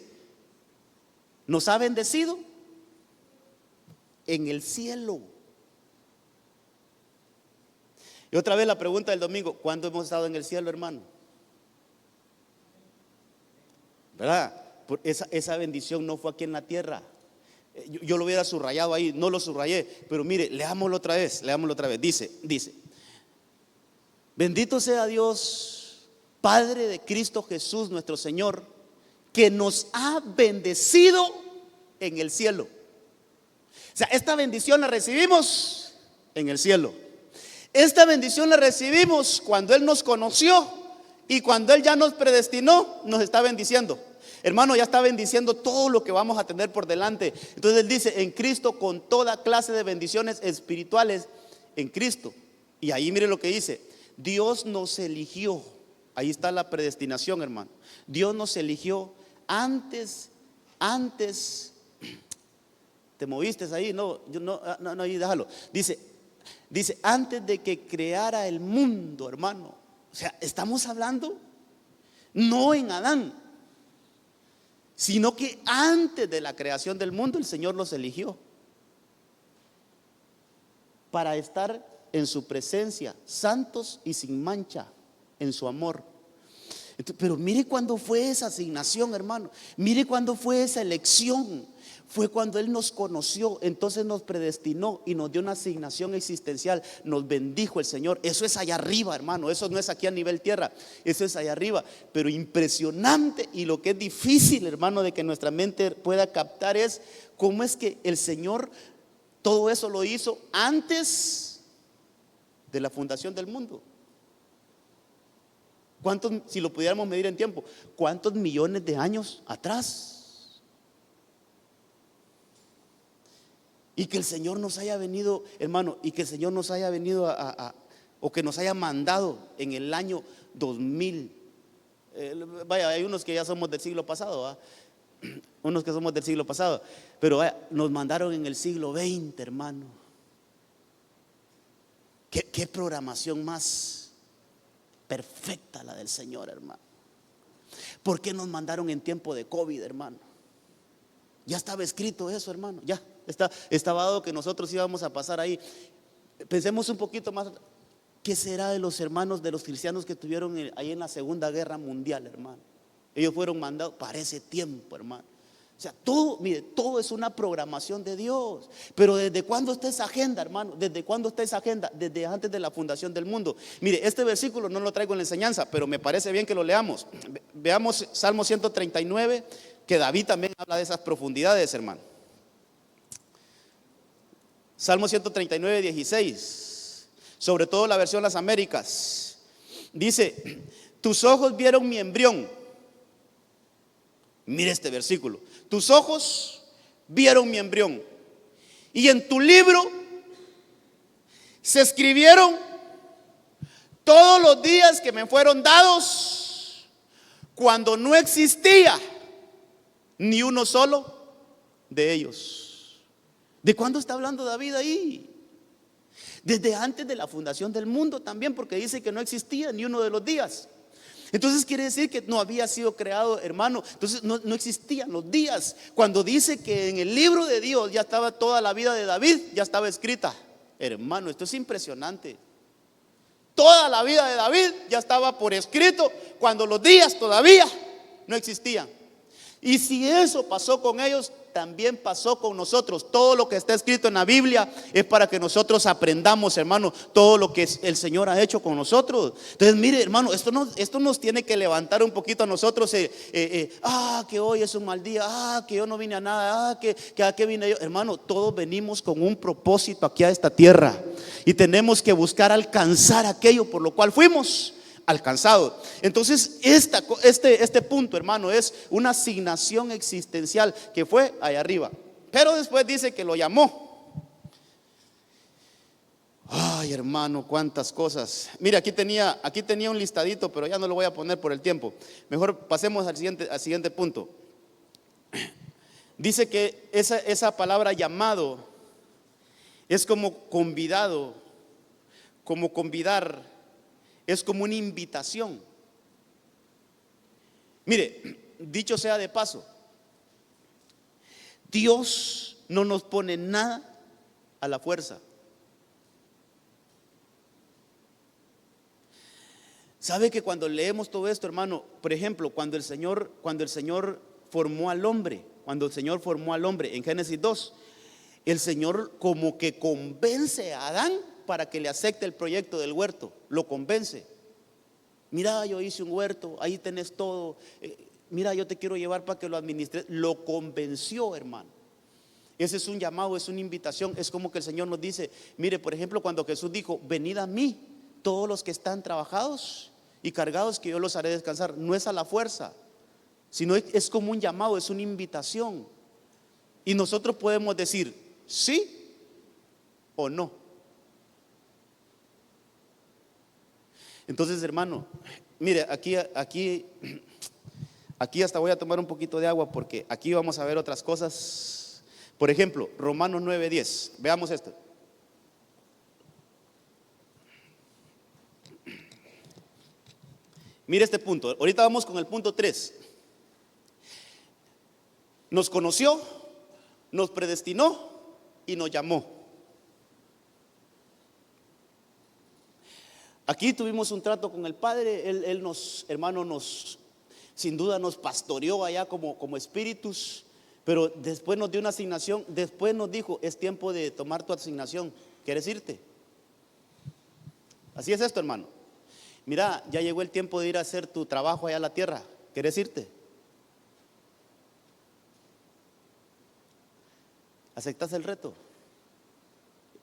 nos ha bendecido en el cielo. Y otra vez la pregunta del domingo: ¿cuándo hemos estado en el cielo, hermano? ¿Verdad? Esa bendición no fue aquí en la tierra. Yo lo hubiera subrayado ahí, no lo subrayé, pero mire, leámoslo otra vez. Dice: bendito sea Dios, Padre de Cristo Jesús nuestro Señor, que nos ha bendecido en el cielo. O sea, esta bendición la recibimos en el cielo. Esta bendición la recibimos cuando Él nos conoció, y cuando Él ya nos predestinó, nos está bendiciendo. Hermano, ya está bendiciendo todo lo que vamos a tener por delante. Entonces Él dice: en Cristo, con toda clase de bendiciones espirituales en Cristo. Y ahí mire lo que dice: Dios nos eligió. Ahí está la predestinación, hermano. Dios nos eligió antes. Te moviste ahí, no, ahí déjalo. Dice, antes de que creara el mundo, hermano. O sea, estamos hablando no en Adán, sino que antes de la creación del mundo el Señor los eligió para estar en su presencia, santos y sin mancha en su amor. Pero mire cuándo fue esa asignación, hermano. Mire cuándo fue esa elección. Fue cuando Él nos conoció, entonces nos predestinó y nos dio una asignación existencial. Nos bendijo el Señor. Eso es allá arriba, hermano. Eso no es aquí a nivel tierra. Eso es allá arriba. Pero impresionante, y lo que es difícil, hermano, de que nuestra mente pueda captar es cómo es que el Señor todo eso lo hizo antes de la fundación del mundo. ¿Cuántos, si lo pudiéramos medir en tiempo, cuántos millones de años atrás? Y que el Señor nos haya venido, hermano, y que el Señor nos haya venido o que nos haya mandado en el año 2000. Vaya, hay unos que ya somos del siglo pasado, unos que somos del siglo pasado, pero vaya, nos mandaron en el siglo XX, hermano. ¿Qué programación más perfecta la del Señor, hermano? ¿Por qué nos mandaron en tiempo de COVID, hermano? Ya estaba escrito eso, hermano. Ya estaba dado que nosotros íbamos a pasar ahí. Pensemos un poquito más. ¿Qué será de los hermanos, de los cristianos que estuvieron ahí en la Segunda Guerra Mundial, hermano? Ellos fueron mandados para ese tiempo, hermano. O sea, todo, mire, todo es una programación de Dios. Pero ¿desde cuándo está esa agenda, hermano? ¿Desde cuándo está esa agenda? Desde antes de la fundación del mundo. Mire, este versículo no lo traigo en la enseñanza, pero me parece bien que lo leamos. Veamos Salmo 139, que David también habla de esas profundidades, hermano. Salmo 139, 16. Sobre todo la versión Las Américas. Dice: tus ojos vieron mi embrión. Mire este versículo. Tus ojos vieron mi embrión, y en tu libro se escribieron todos los días que me fueron dados, cuando no existía ni uno solo de ellos. ¿De cuándo está hablando David ahí? Desde antes de la fundación del mundo también, porque dice que no existía ni uno de los días. Entonces quiere decir que no había sido creado, hermano. Entonces no existían los días. Cuando dice que en el libro de Dios ya estaba toda la vida de David, ya estaba escrita. Hermano, esto es impresionante. Toda la vida de David ya estaba por escrito, cuando los días todavía no existían. Y si eso pasó con ellos, también pasó con nosotros. Todo lo que está escrito en la Biblia es para que nosotros aprendamos, hermano, todo lo que el Señor ha hecho con nosotros. Entonces, mire, hermano, esto nos tiene que levantar un poquito a nosotros. Que hoy es un mal día. Que yo no vine a nada. Que a qué vine yo. Hermano, todos venimos con un propósito aquí a esta tierra, y tenemos que buscar alcanzar aquello por lo cual fuimos alcanzado. Entonces este punto, hermano, es una asignación existencial que fue allá arriba. Pero después dice que lo llamó. Ay, hermano, cuántas cosas. Mira, aquí tenía un listadito, pero ya no lo voy a poner por el tiempo. Mejor pasemos al siguiente punto. Dice que esa palabra llamado es como convidado, como convidar. Es como una invitación. Mire, dicho sea de paso, Dios no nos pone nada a la fuerza. ¿Sabe que cuando leemos todo esto, hermano? Por ejemplo, cuando el Señor formó al hombre, cuando el Señor formó al hombre en Génesis 2, el Señor como que convence a Adán para que le acepte el proyecto del huerto. Lo convence. Mira, yo hice un huerto, ahí tenés todo. Mira, yo te quiero llevar para que lo administres. Lo convenció, hermano. Ese es un llamado, es una invitación. Es como que el Señor nos dice, mire, por ejemplo, cuando Jesús dijo, venid a mí, todos los que están trabajados y cargados, que yo los haré descansar. No es a la fuerza, sino es como un llamado, es una invitación. Y nosotros podemos decir sí o no. Entonces, hermano, mire, aquí hasta voy a tomar un poquito de agua, porque aquí vamos a ver otras cosas. Por ejemplo, Romanos 9:10. Veamos esto. Mire este punto. Ahorita vamos con el punto 3. Nos conoció, nos predestinó y nos llamó. Aquí tuvimos un trato con el Padre. Él nos, hermano, sin duda nos pastoreó allá como espíritus, pero después nos dio una asignación. Después nos dijo, es tiempo de tomar tu asignación. ¿Quieres irte? Así es esto, hermano. Mira, ya llegó el tiempo de ir a hacer tu trabajo allá a la tierra. ¿Quieres irte? ¿Aceptas el reto?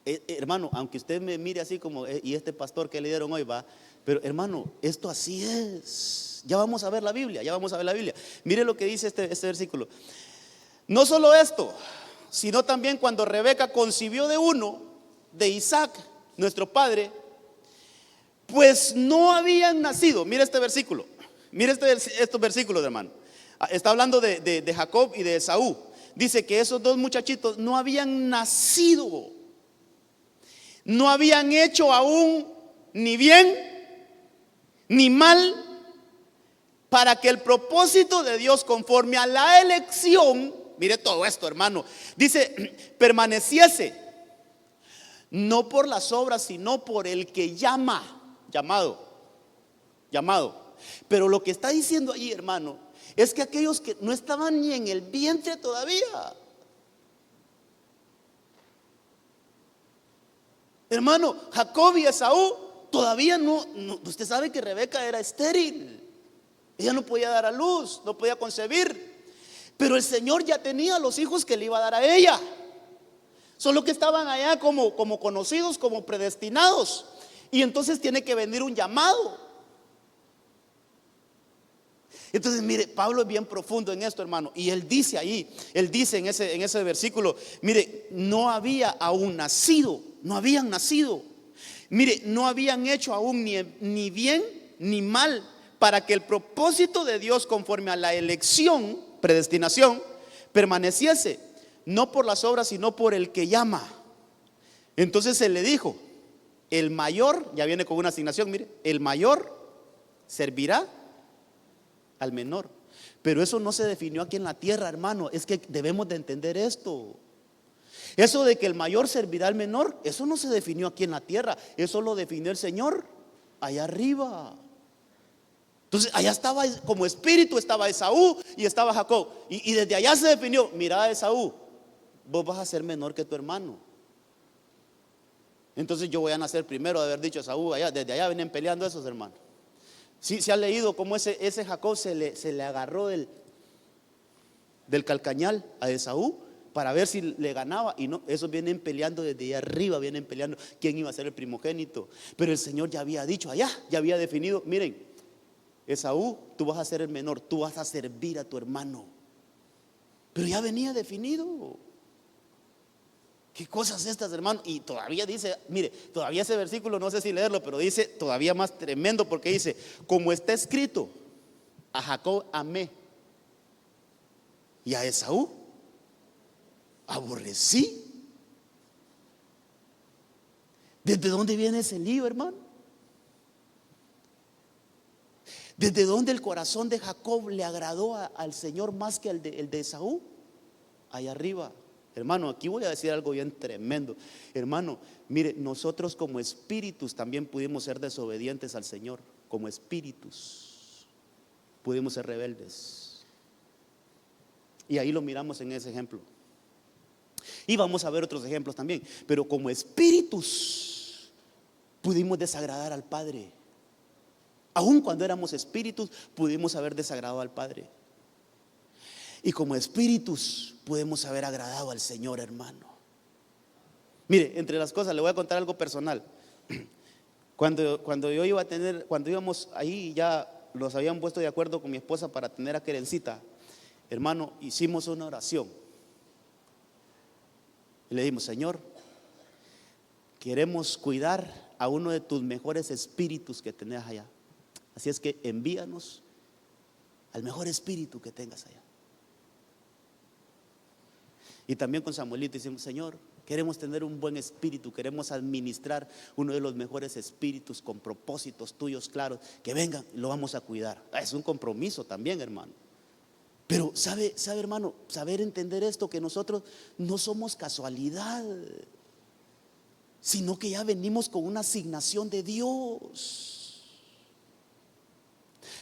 Hermano, aunque usted me mire así como, y este pastor que le dieron hoy va, pero hermano, esto así es. Ya vamos a ver la Biblia, Mire lo que dice este versículo. No solo esto, sino también cuando Rebeca concibió de uno, de Isaac, nuestro padre, pues no habían nacido. Mire este versículo, estos versículos, hermano. Está hablando de Jacob y de Esaú. Dice que esos dos muchachitos no habían nacido, no habían hecho aún ni bien ni mal, para que el propósito de Dios conforme a la elección, mire todo esto, hermano, dice, permaneciese, no por las obras, sino por el que llamado. Pero lo que está diciendo allí, hermano, es que aquellos que no estaban ni en el vientre todavía, hermano, Jacob y Esaú todavía no. Usted sabe que Rebeca era estéril. Ella no podía dar a luz, no podía concebir. Pero el Señor ya tenía los hijos que le iba a dar a ella. Solo que estaban allá como conocidos, como predestinados. Y entonces tiene que venir un llamado. Entonces, mire, Pablo es bien profundo en esto, hermano. Y él dice ahí, en ese versículo, mire, no había aún nacido, no habían nacido. Mire, no habían hecho aún ni bien ni mal, para que el propósito de Dios conforme a la elección, predestinación, permaneciese, no por las obras, sino por el que llama. Entonces se le dijo, el mayor, ya viene con una asignación, mire, el mayor servirá al menor. Pero eso no se definió aquí en la tierra, hermano. Es que debemos de entender esto. Eso de que el mayor servirá al menor, eso no se definió aquí en la tierra. Eso lo definió el Señor allá arriba. Entonces allá estaba, como espíritu estaba Esaú y estaba Jacob. Y desde allá se definió, mira, Esaú, vos vas a ser menor que tu hermano. Entonces yo voy a nacer primero, de haber dicho Esaú allá. Desde allá vienen peleando esos hermanos. Sí, se ha leído cómo ese Jacob se le agarró del calcañal a Esaú para ver si le ganaba. Y no, esos vienen peleando desde allá arriba, vienen peleando quién iba a ser el primogénito. Pero el Señor ya había dicho allá, ya había definido, miren, Esaú, tú vas a ser el menor, tú vas a servir a tu hermano. Pero ya venía definido. ¿Qué cosas estas, hermano? Y todavía dice, mire, todavía ese versículo, no sé si leerlo, pero dice todavía más tremendo, porque dice, como está escrito, a Jacob amé y a Esaú aborrecí. ¿Desde dónde viene ese lío, hermano? ¿Desde dónde el corazón de Jacob le agradó al Señor más que el de Esaú? Allá arriba. Hermano, aquí voy a decir algo bien tremendo. Hermano, mire, nosotros como espíritus también pudimos ser desobedientes al Señor. Como espíritus pudimos ser rebeldes. Y ahí lo miramos en ese ejemplo. Y vamos a ver otros ejemplos también. Pero como espíritus pudimos desagradar al Padre. Aun cuando éramos espíritus, pudimos haber desagradado al Padre. Y como espíritus podemos haber agradado al Señor, hermano. Mire, entre las cosas, le voy a contar algo personal. Cuando íbamos ahí, ya los habían puesto de acuerdo con mi esposa para tener a Kerencita, hermano, hicimos una oración. Y le dijimos: Señor, queremos cuidar a uno de tus mejores espíritus que tenés allá. Así es que envíanos al mejor espíritu que tengas allá. Y también con Samuelito decimos: Señor, queremos tener un buen espíritu, queremos administrar uno de los mejores espíritus con propósitos tuyos claros, que vengan y lo vamos a cuidar. Es un compromiso también, hermano. Pero sabe hermano, saber entender esto, que nosotros no somos casualidad, sino que ya venimos con una asignación de Dios.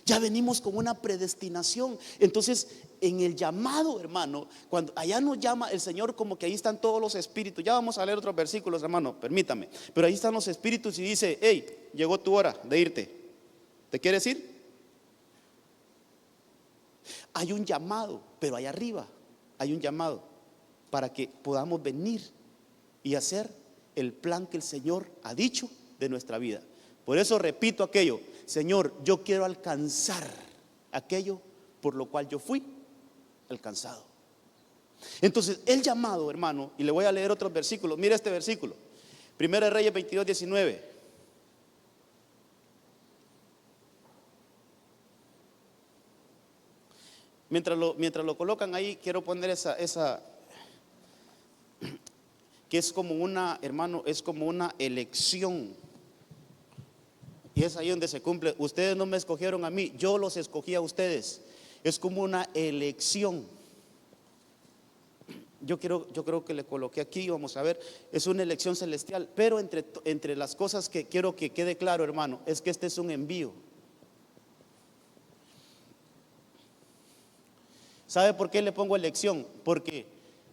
Ya venimos con una predestinación. Entonces, en el llamado, hermano, cuando allá nos llama el Señor, como que ahí están todos los espíritus. Ya vamos a leer otros versículos, hermano, permítame. Pero ahí están los espíritus y dice: hey, llegó tu hora de irte. ¿Te quieres ir? Hay un llamado, pero allá arriba hay un llamado para que podamos venir y hacer el plan que el Señor ha dicho de nuestra vida. Por eso repito aquello: Señor, yo quiero alcanzar aquello por lo cual yo fui alcanzado. Entonces el llamado, hermano, y le voy a leer otros versículos. Mira este versículo, 1 Reyes 22:19. Mientras lo colocan ahí, quiero poner esa que es como una, hermano, es como una elección. Y es ahí donde se cumple: ustedes no me escogieron a mí, yo los escogí a ustedes. Es como una elección. Yo creo que le coloqué aquí, vamos a ver, es una elección celestial. Pero entre las cosas que quiero que quede claro, hermano, es que este es un envío. ¿Sabe por qué le pongo elección? Porque,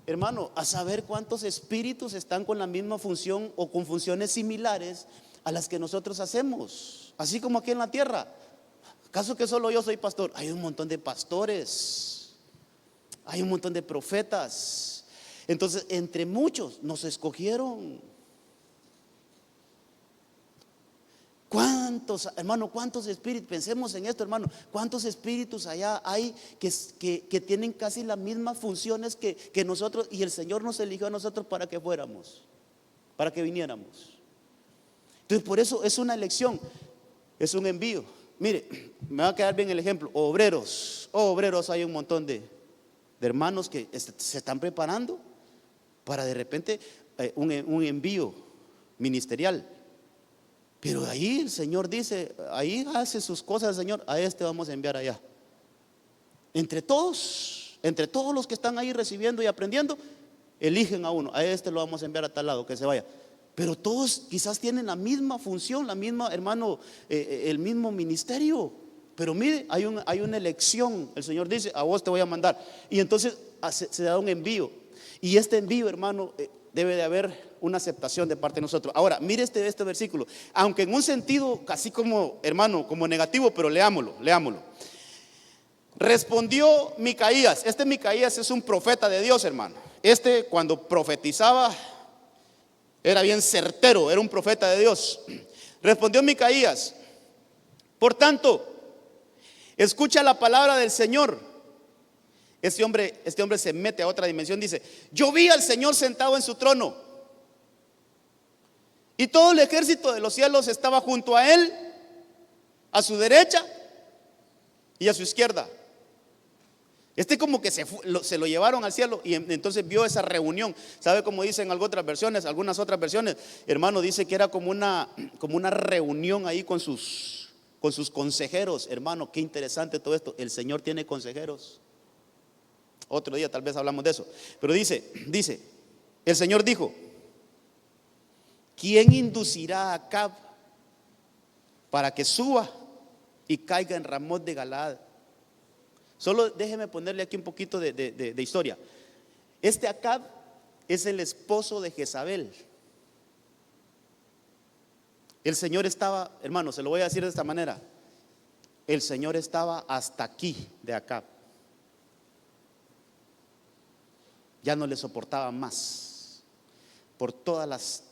hermano, a saber cuántos espíritus están con la misma función o con funciones similares a las que nosotros hacemos, así como aquí en la tierra. ¿Acaso que solo yo soy pastor? Hay un montón de pastores, hay un montón de profetas. Entonces, entre muchos nos escogieron. ¿Cuántos, hermano, cuántos espíritus? Pensemos en esto, hermano. ¿Cuántos espíritus allá hay que tienen casi las mismas funciones que nosotros? Y el Señor nos eligió a nosotros para que fuéramos, para que viniéramos. Entonces, por eso es una elección, es un envío. Mire, me va a quedar bien el ejemplo. Obreros, hay un montón de hermanos que se están preparando para de repente un envío ministerial. Pero ahí el Señor dice: ahí hace sus cosas el Señor, a este vamos a enviar allá. Entre todos los que están ahí recibiendo y aprendiendo, eligen a uno: a este lo vamos a enviar a tal lado, que se vaya. Pero todos quizás tienen la misma función, la misma, hermano, el mismo ministerio. Pero mire, hay una elección. El Señor dice: a vos te voy a mandar. Y entonces se da un envío. Y este envío, hermano, debe de haber una aceptación de parte de nosotros. Ahora, mire este versículo. Aunque en un sentido casi como, hermano, como negativo, pero leámoslo. Respondió Micaías. Micaías es un profeta de Dios, hermano. Cuando profetizaba era bien certero, era un profeta de Dios. Respondió Micaías: por tanto, escucha la palabra del Señor. Este hombre se mete a otra dimensión. Dice: yo vi al Señor sentado en su trono, y todo el ejército de los cielos estaba junto a él, a su derecha y a su izquierda. Como que se lo llevaron al cielo, y entonces vio esa reunión. ¿Sabe cómo dicen algunas otras versiones? Hermano, dice que era como una reunión ahí con sus consejeros. Hermano, qué interesante todo esto. El Señor tiene consejeros. Otro día tal vez hablamos de eso. Pero dice: el Señor dijo: ¿quién inducirá a Acab para que suba y caiga en Ramot de Galaad? Solo déjeme ponerle aquí un poquito de historia. Este Acab es el esposo de Jezabel. El Señor estaba, hermano, se lo voy a decir de esta manera: el Señor estaba hasta aquí de Acab. Ya no le soportaba más por todas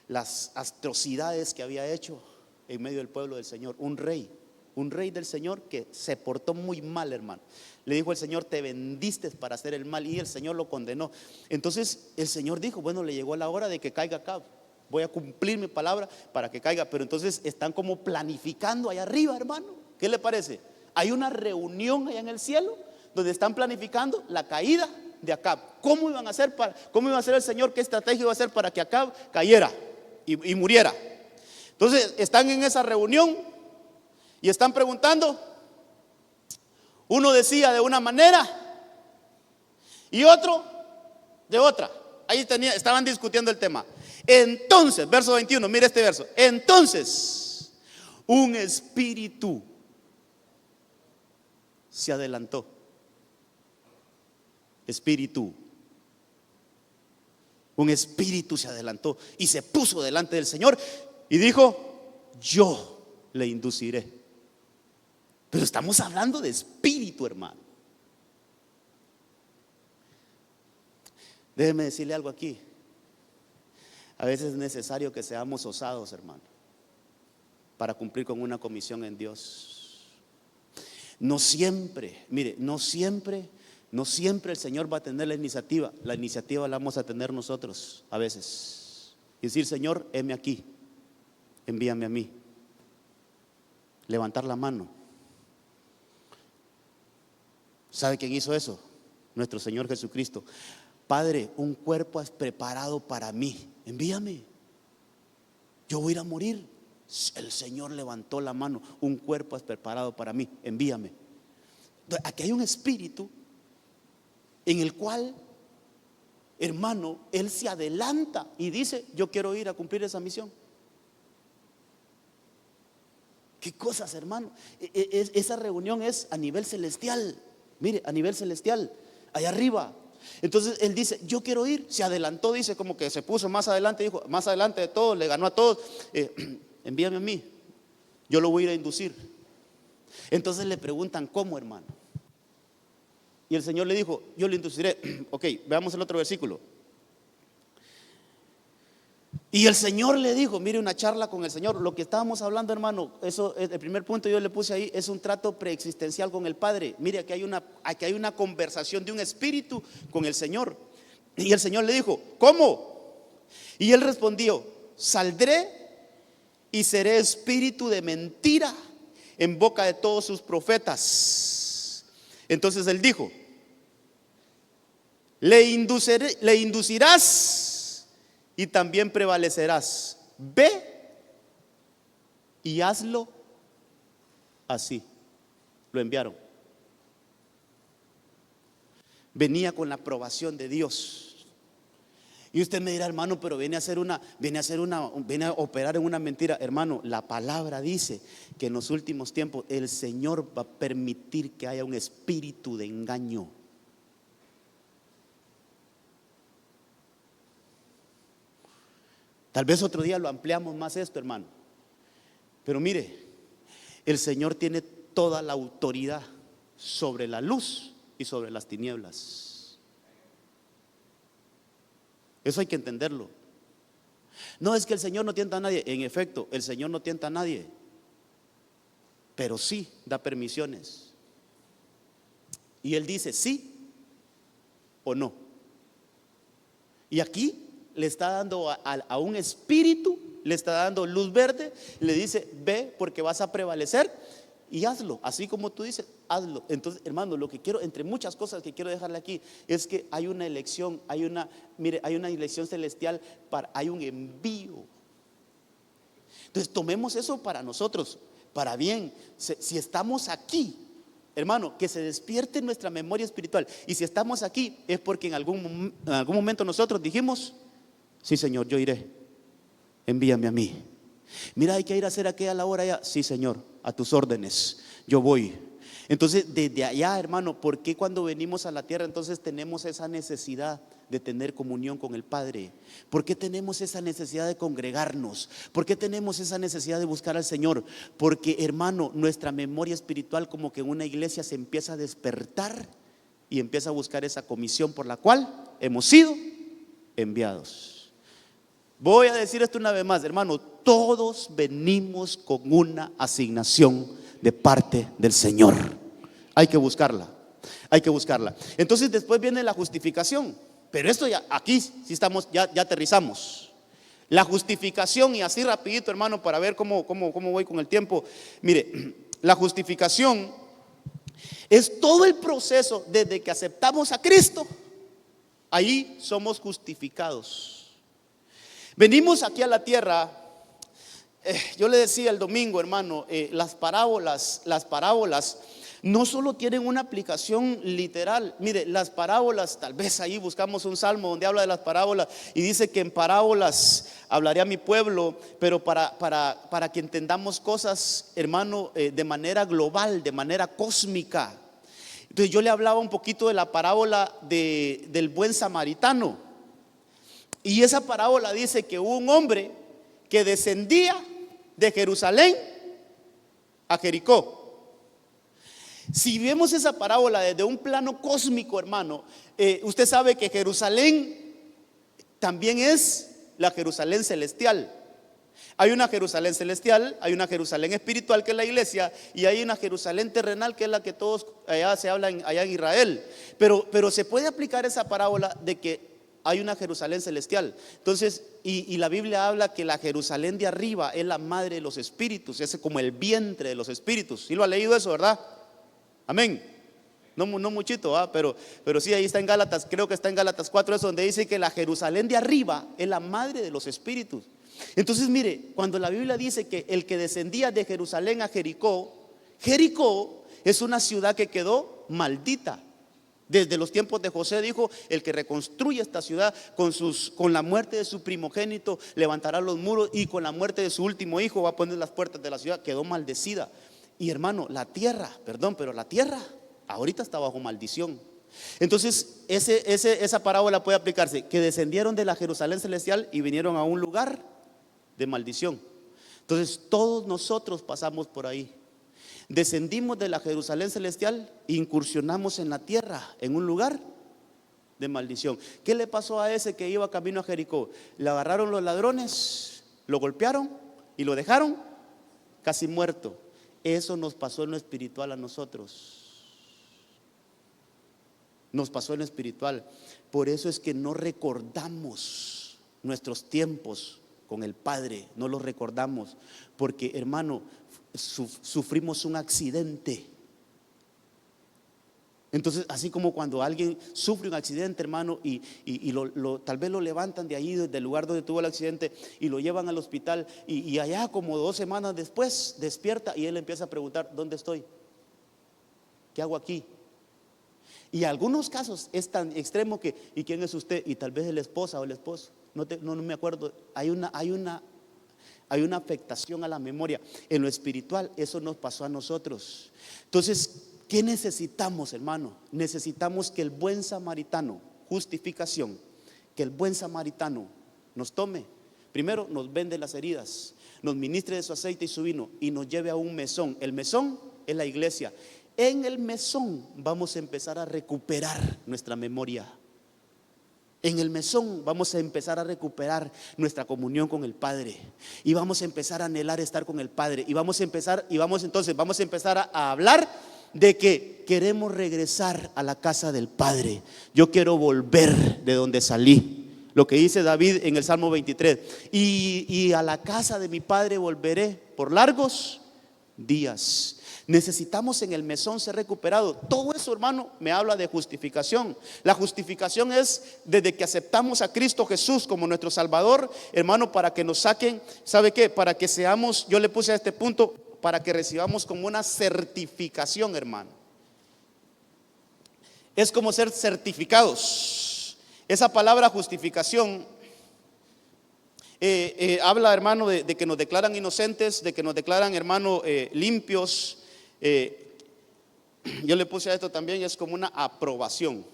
las atrocidades que había hecho en medio del pueblo del Señor. Un rey del Señor que se portó muy mal, hermano. Le dijo el Señor: te vendiste para hacer el mal, y el Señor lo condenó. Entonces el Señor dijo: bueno, le llegó la hora de que caiga Acab. Voy a cumplir mi palabra para que caiga. Pero entonces están como planificando allá arriba, hermano. ¿Qué le parece? Hay una reunión allá en el cielo donde están planificando la caída de Acab. ¿Cómo iba a hacer el Señor? ¿Qué estrategia iba a hacer para que Acab cayera y muriera? Entonces están en esa reunión y están preguntando. Uno decía de una manera y otro de otra. Ahí estaban discutiendo el tema. Entonces, verso 21, mire este verso. Entonces, un espíritu se adelantó. Un espíritu se adelantó y se puso delante del Señor y dijo: yo le induciré. Pero estamos hablando de espíritu, hermano. Déjeme decirle algo aquí. A veces es necesario que seamos osados, hermano, para cumplir con una comisión en Dios. No siempre, mire, no siempre el Señor va a tener la iniciativa. La iniciativa la vamos a tener nosotros a veces. Y decir: Señor, heme aquí, envíame a mí. Levantar la mano. ¿Sabe quién hizo eso? Nuestro Señor Jesucristo. Padre, un cuerpo has preparado para mí, envíame. Yo voy a ir a morir. El Señor levantó la mano: un cuerpo has preparado para mí, envíame. Entonces, aquí hay un espíritu en el cual, hermano, Él se adelanta y dice: yo quiero ir a cumplir esa misión. ¿Qué cosas, hermano? Esa reunión es a nivel celestial. Mire, a nivel celestial, allá arriba. Entonces Él dice: yo quiero ir. Se adelantó, dice, como que se puso más adelante. Dijo: más adelante de todos, le ganó a todos. Envíame a mí, yo lo voy a ir a inducir. Entonces le preguntan: ¿cómo, hermano? Y el Señor le dijo: yo le induciré. Ok, veamos el otro versículo. Y el Señor le dijo, mire, una charla con el Señor. Lo que estábamos hablando, hermano, eso, el primer punto yo le puse ahí, es un trato preexistencial con el Padre. Mire, aquí hay una conversación de un espíritu con el Señor. Y el Señor le dijo: ¿cómo? Y él respondió: saldré y seré espíritu de mentira en boca de todos sus profetas. Entonces él dijo: le inducirás y también prevalecerás. Ve y hazlo así. Lo enviaron. Venía con la aprobación de Dios. Y usted me dirá: hermano, pero viene a operar en una mentira. Hermano, la palabra dice que en los últimos tiempos el Señor va a permitir que haya un espíritu de engaño. Tal vez otro día lo ampliamos más esto, hermano. Pero mire, el Señor tiene toda la autoridad sobre la luz y sobre las tinieblas. Eso hay que entenderlo. No es que el Señor no tienta a nadie. En efecto, el Señor no tienta a nadie, pero sí da permisiones. Y Él dice sí o no. Y aquí le está dando a un espíritu, le está dando luz verde. Le dice: ve, porque vas a prevalecer y hazlo, así como tú dices, hazlo. Entonces, hermano, lo que quiero, entre muchas cosas que quiero dejarle aquí, es que hay una elección, hay una elección celestial, hay un envío. Entonces tomemos eso para nosotros, para bien. Si estamos aquí, hermano, que se despierte nuestra memoria espiritual. Y si estamos aquí es porque en algún momento nosotros dijimos: sí, Señor, yo iré, envíame a mí. Mira, hay que ir a hacer aquella labor allá. Sí, Señor, a tus órdenes, yo voy. Entonces, desde allá, hermano, ¿por qué cuando venimos a la tierra entonces tenemos esa necesidad de tener comunión con el Padre? ¿Por qué tenemos esa necesidad de congregarnos? ¿Por qué tenemos esa necesidad de buscar al Señor? Porque, hermano, nuestra memoria espiritual como que en una iglesia se empieza a despertar y empieza a buscar esa comisión por la cual hemos sido enviados. Voy a decir esto una vez más, hermano, todos venimos con una asignación de parte del Señor. Hay que buscarla, hay que buscarla. Entonces después viene la justificación. Pero esto ya, aquí sí estamos, ya aterrizamos. La justificación, y así rapidito, hermano, para ver cómo voy con el tiempo. Mire, la justificación es todo el proceso desde que aceptamos a Cristo. Ahí somos justificados. Venimos aquí a la tierra. Yo le decía el domingo, hermano, las parábolas no solo tienen una aplicación literal. Mire, las parábolas, tal vez ahí buscamos un salmo donde habla de las parábolas y dice que en parábolas hablaré a mi pueblo, pero para que entendamos cosas, hermano, de manera global, de manera cósmica. Entonces yo le hablaba un poquito de la parábola del buen samaritano. Y esa parábola dice que hubo un hombre que descendía de Jerusalén a Jericó. Si vemos esa parábola desde un plano cósmico, hermano, usted sabe que Jerusalén también es la Jerusalén celestial. Hay una Jerusalén celestial, hay una Jerusalén espiritual que es la iglesia, y hay una Jerusalén terrenal que es la que todos allá se hablan allá en Israel. Pero se puede aplicar esa parábola de que hay una Jerusalén celestial. Entonces, y la Biblia habla que la Jerusalén de arriba es la madre de los espíritus, es como el vientre de los espíritus. ¿Sí lo ha leído eso, verdad? Amén. No muchito, pero sí, ahí está en Gálatas, creo que está en Gálatas 4, es donde dice que la Jerusalén de arriba es la madre de los espíritus. Entonces, mire, cuando la Biblia dice que el que descendía de Jerusalén a Jericó, Jericó es una ciudad que quedó maldita. Desde los tiempos de José dijo: el que reconstruye esta ciudad con la muerte de su primogénito levantará los muros, y con la muerte de su último hijo va a poner las puertas de la ciudad. Quedó maldecida. Y hermano, la tierra ahorita está bajo maldición. Entonces esa parábola puede aplicarse, que descendieron de la Jerusalén celestial y vinieron a un lugar de maldición. Entonces todos nosotros pasamos por ahí. Descendimos de la Jerusalén celestial e incursionamos en la tierra, en un lugar de maldición. ¿Qué le pasó a ese que iba camino a Jericó? Le agarraron los ladrones, lo golpearon y lo dejaron casi muerto. Eso nos pasó en lo espiritual a nosotros. Nos pasó en lo espiritual. Por eso es que no recordamos nuestros tiempos con el Padre, no los recordamos, porque, hermano, sufrimos un accidente. Entonces, así como cuando alguien sufre un accidente, hermano, y tal vez lo levantan de ahí, del lugar donde tuvo el accidente, y lo llevan al hospital, y allá como 2 semanas después despierta y él empieza a preguntar: ¿dónde estoy? ¿Qué hago aquí? Y en algunos casos es tan extremo que: ¿y quién es usted? Y tal vez es la esposa o el esposo, no me acuerdo. Hay una afectación a la memoria. En lo espiritual eso nos pasó a nosotros. Entonces, ¿qué necesitamos, hermano? Necesitamos que el buen samaritano, justificación, que el buen samaritano nos tome. Primero nos vende las heridas, nos ministre de su aceite y su vino y nos lleve a un mesón. El mesón es la iglesia. En el mesón vamos a empezar a recuperar nuestra memoria. En el mesón vamos a empezar a recuperar nuestra comunión con el Padre, y vamos a empezar a anhelar estar con el Padre, y vamos a empezar a hablar de que queremos regresar a la casa del Padre. Yo quiero volver de donde salí, lo que dice David en el Salmo 23: y a la casa de mi Padre volveré por largos días. Necesitamos en el mesón ser recuperados. Todo eso, hermano, me habla de justificación. La justificación es desde que aceptamos a Cristo Jesús como nuestro Salvador, hermano, para que nos saquen, ¿sabe qué? Para que seamos, yo le puse a este punto, para que recibamos como una certificación, hermano. es como ser certificados. Esa palabra justificación habla, hermano, de que nos declaran inocentes, de que nos declaran, hermano, limpios. Yo le puse a esto también, es como una aprobación.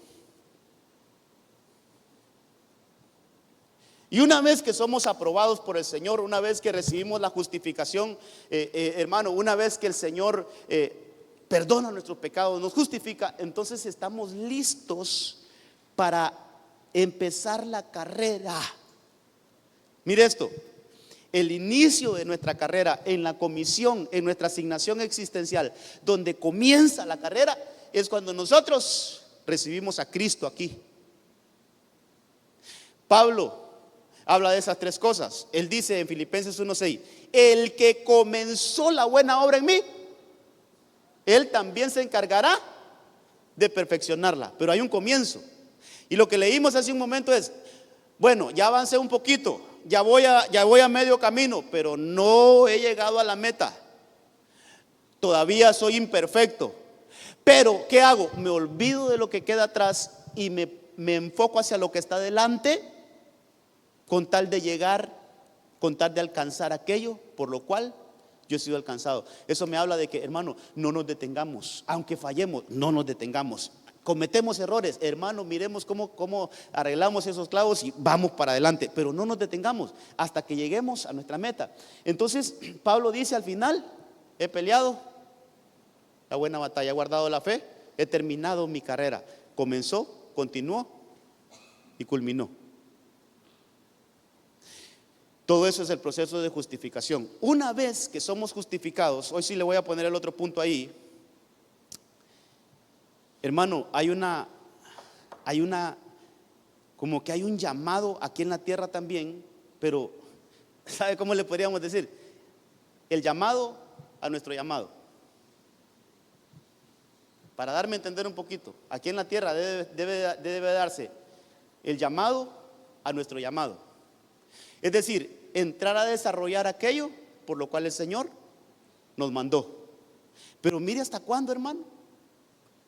Y una vez que somos aprobados por el Señor, una vez que recibimos la justificación, hermano, una vez que el Señor perdona nuestros pecados, nos justifica, entonces estamos listos para empezar la carrera. Mire esto, el inicio de nuestra carrera en la comisión, en nuestra asignación existencial, donde comienza la carrera, es cuando nosotros recibimos a Cristo aquí. Pablo habla de esas tres cosas. Él dice en Filipenses 1:6, el que comenzó la buena obra en mí, él también se encargará de perfeccionarla. Pero hay un comienzo. Y lo que leímos hace un momento es, bueno, ya avancé un poquito, ya voy a medio camino, pero no he llegado a la meta. Todavía soy imperfecto. Pero ¿qué hago? Me olvido de lo que queda atrás y me enfoco hacia lo que está delante, con tal de llegar, con tal de alcanzar aquello por lo cual yo he sido alcanzado. Eso me habla de que, hermano, no nos detengamos. Aunque fallemos, no nos detengamos. Cometemos errores, hermano, miremos cómo arreglamos esos clavos y vamos para adelante. Pero no nos detengamos hasta que lleguemos a nuestra meta. Entonces, Pablo dice al final, he peleado la buena batalla, he guardado la fe, he terminado mi carrera. Comenzó, continuó y culminó. Todo eso es el proceso de justificación. Una vez que somos justificados, hoy sí le voy a poner el otro punto ahí. Hermano, hay como que hay un llamado aquí en la tierra también, pero ¿sabe cómo le podríamos decir? El llamado a nuestro llamado. Para darme a entender un poquito, aquí en la tierra debe darse el llamado a nuestro llamado. Es decir, entrar a desarrollar aquello por lo cual el Señor nos mandó. Pero mire hasta cuándo, hermano.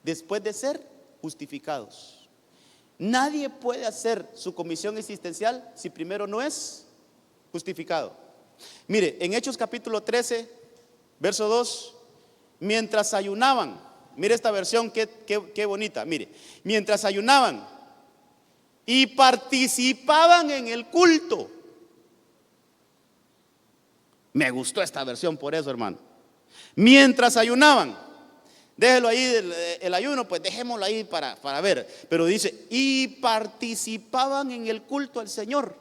Después de ser justificados. Nadie puede hacer su comisión existencial si primero no es justificado. Mire, en Hechos capítulo 13, verso 2, mientras ayunaban, mire esta versión qué bonita, mire, mientras ayunaban y participaban en el culto. Me gustó esta versión por eso, hermano. Mientras ayunaban, déjelo ahí el ayuno, pues dejémoslo ahí para ver. Pero dice, y participaban en el culto al Señor.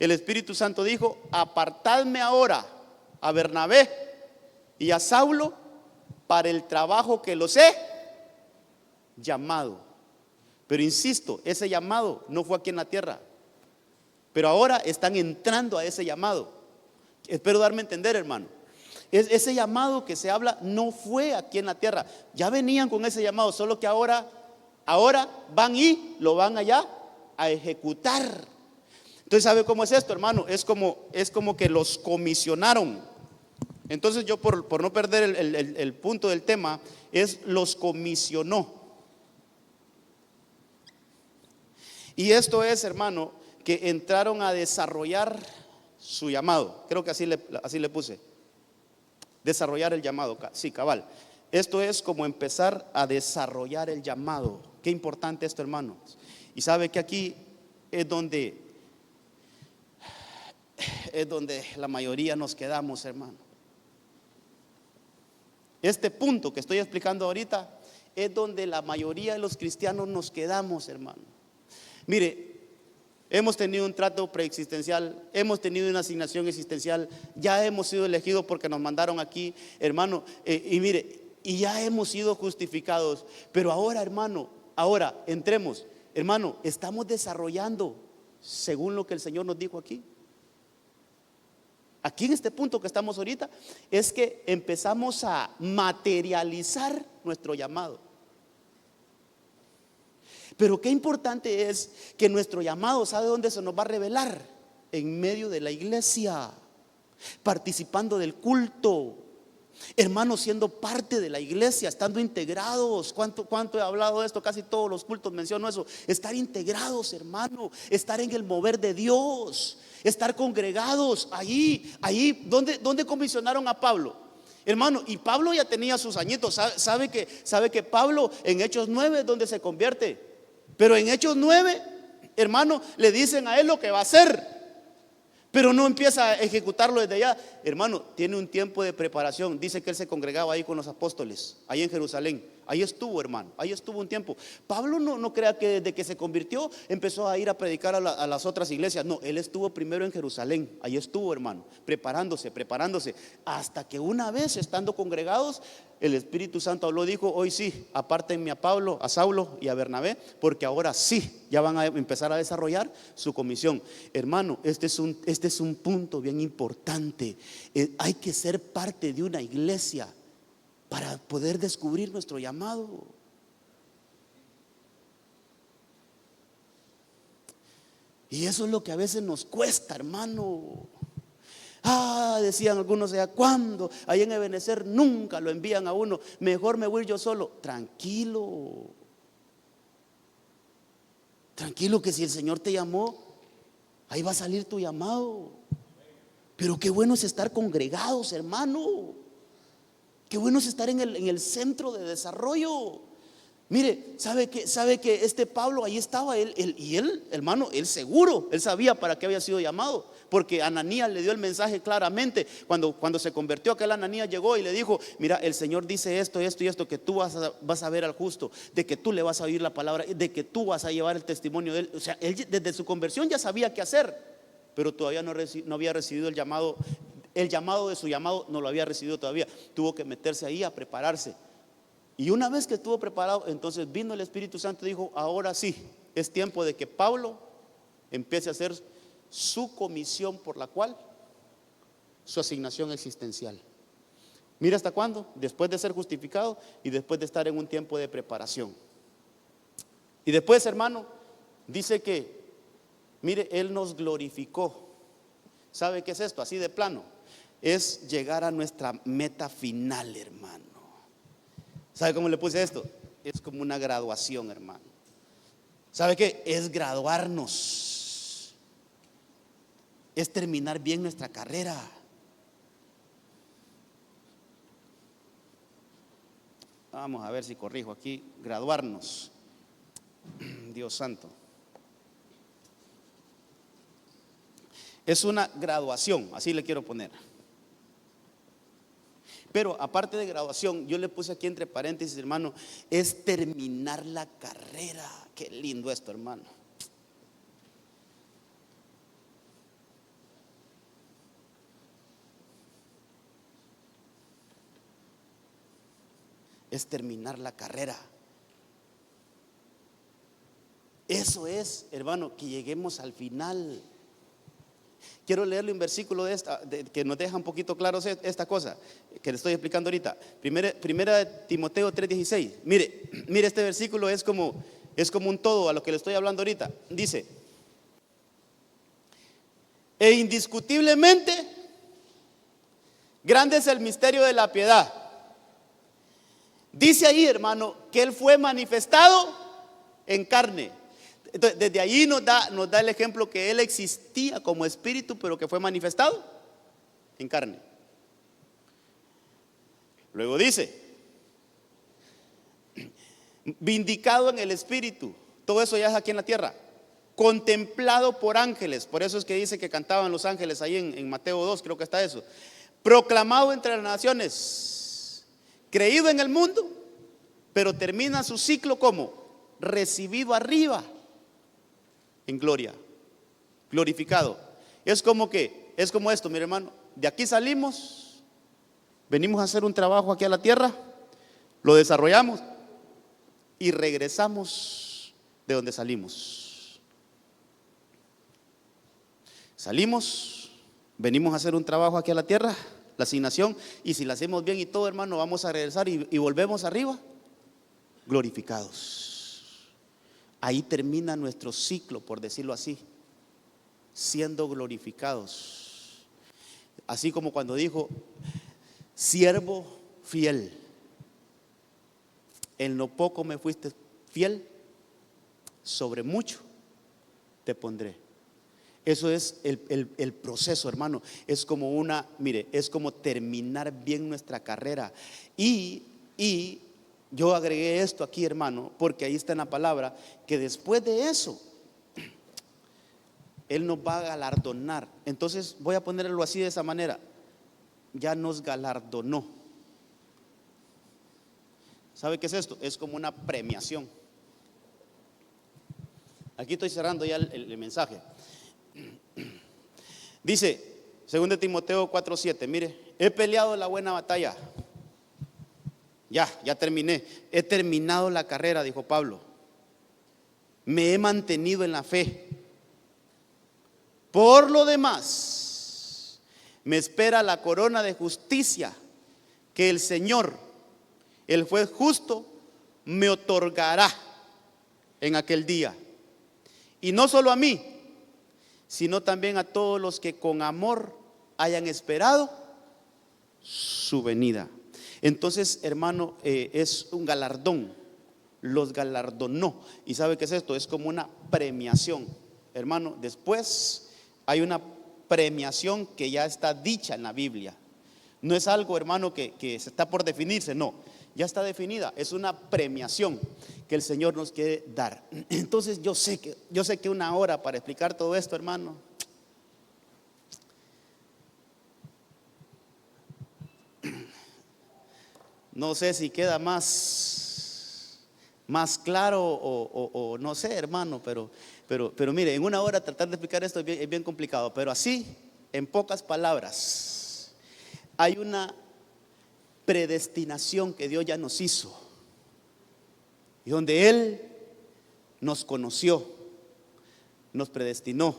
El Espíritu Santo dijo, apartadme ahora a Bernabé y a Saulo para el trabajo que los he llamado. Pero insisto, ese llamado no fue aquí en la tierra, pero ahora están entrando a ese llamado. Espero darme a entender, hermano. Ese llamado que se habla no fue aquí en la tierra. Ya venían con ese llamado, solo que ahora van y lo van allá a ejecutar. Entonces, ¿sabe cómo es esto, hermano? Es como que los comisionaron. Entonces yo por no perder el punto del tema, es los comisionó. Y esto es, hermano, que entraron a desarrollar su llamado. Creo que así le puse. Desarrollar el llamado, sí, cabal. Esto es como empezar a desarrollar el llamado. Qué importante esto, hermanos. Y sabe que aquí es donde la mayoría nos quedamos, hermano. Este punto que estoy explicando ahorita es donde la mayoría de los cristianos nos quedamos, hermano. Mire, hemos tenido un trato preexistencial, hemos tenido una asignación existencial, ya hemos sido elegidos porque nos mandaron aquí, hermano, y mire, y ya hemos sido justificados. Pero ahora, hermano, entremos, hermano, estamos desarrollando según lo que el Señor nos dijo aquí. Aquí en este punto que estamos ahorita es que empezamos a materializar nuestro llamado. Pero qué importante es que nuestro llamado, ¿sabe dónde se nos va a revelar? En medio de la iglesia, participando del culto. Hermanos, siendo parte de la iglesia, estando integrados. ¿Cuánto he hablado de esto? Casi todos los cultos menciono eso. Estar integrados, hermano. Estar en el mover de Dios. Estar congregados ahí. ¿Dónde comisionaron a Pablo? Hermano, y Pablo ya tenía sus añitos. Sabe que Pablo en Hechos 9 es donde se convierte. Pero en Hechos 9, hermano, le dicen a él lo que va a hacer. Pero no empieza a ejecutarlo desde allá. Hermano, tiene un tiempo de preparación. Dice que él se congregaba ahí con los apóstoles, ahí en Jerusalén. Ahí estuvo, hermano, ahí estuvo un tiempo. Pablo no crea que desde que se convirtió empezó a ir a predicar a las otras iglesias. No, él estuvo primero en Jerusalén. Ahí estuvo, hermano, preparándose, hasta que una vez estando congregados, el Espíritu Santo habló, dijo: hoy sí, apártenme a Pablo, a Saulo y a Bernabé, porque ahora sí, ya van a empezar a desarrollar su comisión. Hermano, este es un punto bien importante. Hay que ser parte de una iglesia para poder descubrir nuestro llamado. Y eso es lo que a veces nos cuesta, hermano. Decían algunos allá, ¿cuándo? Ahí en Ebenecer nunca lo envían a uno. Mejor me voy yo solo. Tranquilo, que si el Señor te llamó, ahí va a salir tu llamado. Pero qué bueno es estar congregados, hermano. Qué bueno es estar en el centro de desarrollo. Mire, sabe que este Pablo ahí estaba, él, hermano, él seguro, él sabía para qué había sido llamado, porque Ananías le dio el mensaje claramente. Cuando se convirtió, aquel Ananías llegó y le dijo: mira, el Señor dice esto, esto y esto, que tú vas a ver al justo, de que tú le vas a oír la palabra, de que tú vas a llevar el testimonio de él. O sea, él desde su conversión ya sabía qué hacer, pero todavía no había recibido el llamado. El llamado de su llamado no lo había recibido todavía. Tuvo que meterse ahí a prepararse. Y una vez que estuvo preparado, entonces vino el Espíritu Santo y dijo: ahora sí, es tiempo de que Pablo empiece a hacer su comisión, por la cual su asignación existencial. Mira hasta cuándo, después de ser justificado y después de estar en un tiempo de preparación. Y después, hermano, dice que, mire, Él nos glorificó. ¿Sabe qué es esto? Así de plano, es llegar a nuestra meta final, hermano. ¿Sabe cómo le puse esto? Es como una graduación, hermano. ¿Sabe qué? Es graduarnos. Es terminar bien nuestra carrera. Vamos a ver si corrijo aquí. Graduarnos. Dios santo. Es una graduación, así le quiero poner. Pero aparte de graduación, yo le puse aquí entre paréntesis, hermano, es terminar la carrera. Qué lindo esto, hermano. Es terminar la carrera. Eso es, hermano, que lleguemos al final. Quiero leerle un versículo que nos deja un poquito claro esta cosa que le estoy explicando ahorita. Primera de Timoteo 3:16. Mire, este versículo es como un todo a lo que le estoy hablando ahorita. Dice: e indiscutiblemente grande es el misterio de la piedad. Dice ahí, hermano, que Él fue manifestado en carne. Entonces, desde allí nos da el ejemplo que Él existía como espíritu, pero que fue manifestado en carne. Luego dice: vindicado en el espíritu. Todo eso ya es aquí en la tierra. Contemplado por ángeles. Por eso es que dice que cantaban los ángeles ahí en Mateo 2, creo que está eso. Proclamado entre las naciones. Creído en el mundo, pero termina su ciclo como recibido arriba en gloria, glorificado. Es como esto, mi hermano. De aquí salimos, venimos a hacer un trabajo aquí a la tierra, lo desarrollamos y regresamos de donde salimos. Salimos, venimos a hacer un trabajo aquí a la tierra, la asignación, y si la hacemos bien y todo, hermano, vamos a regresar y volvemos arriba, glorificados. Ahí termina nuestro ciclo, por decirlo así, siendo glorificados. Así como cuando dijo: siervo fiel, en lo poco me fuiste fiel, sobre mucho te pondré. Eso es el proceso, hermano. Es como es como terminar bien nuestra carrera. Y yo agregué esto aquí, hermano, porque ahí está en la palabra, que después de eso, Él nos va a galardonar. Entonces voy a ponerlo así, de esa manera: ya nos galardonó. ¿Sabe qué es esto? Es como una premiación. Aquí estoy cerrando ya el mensaje. Dice 2 Timoteo 4:7, mire: he peleado la buena batalla. Ya terminé. He terminado la carrera, dijo Pablo. Me he mantenido en la fe. Por lo demás, me espera la corona de justicia que el Señor, el juez justo, me otorgará en aquel día. Y no solo a mí, sino también a todos los que con amor hayan esperado su venida. Entonces, hermano, es un galardón. Los galardonó. ¿Y sabe qué es esto? Es como una premiación, hermano. Después hay una premiación que ya está dicha en la Biblia. No es algo, hermano, que se está por definirse, no. Ya está definida. Es una premiación que el Señor nos quiere dar. Entonces yo sé que una hora para explicar todo esto, hermano, no sé si queda más claro o no sé, hermano, pero mire, en una hora tratar de explicar esto es bien complicado. Pero así, en pocas palabras, hay una predestinación que Dios ya nos hizo, y donde Él nos conoció, nos predestinó,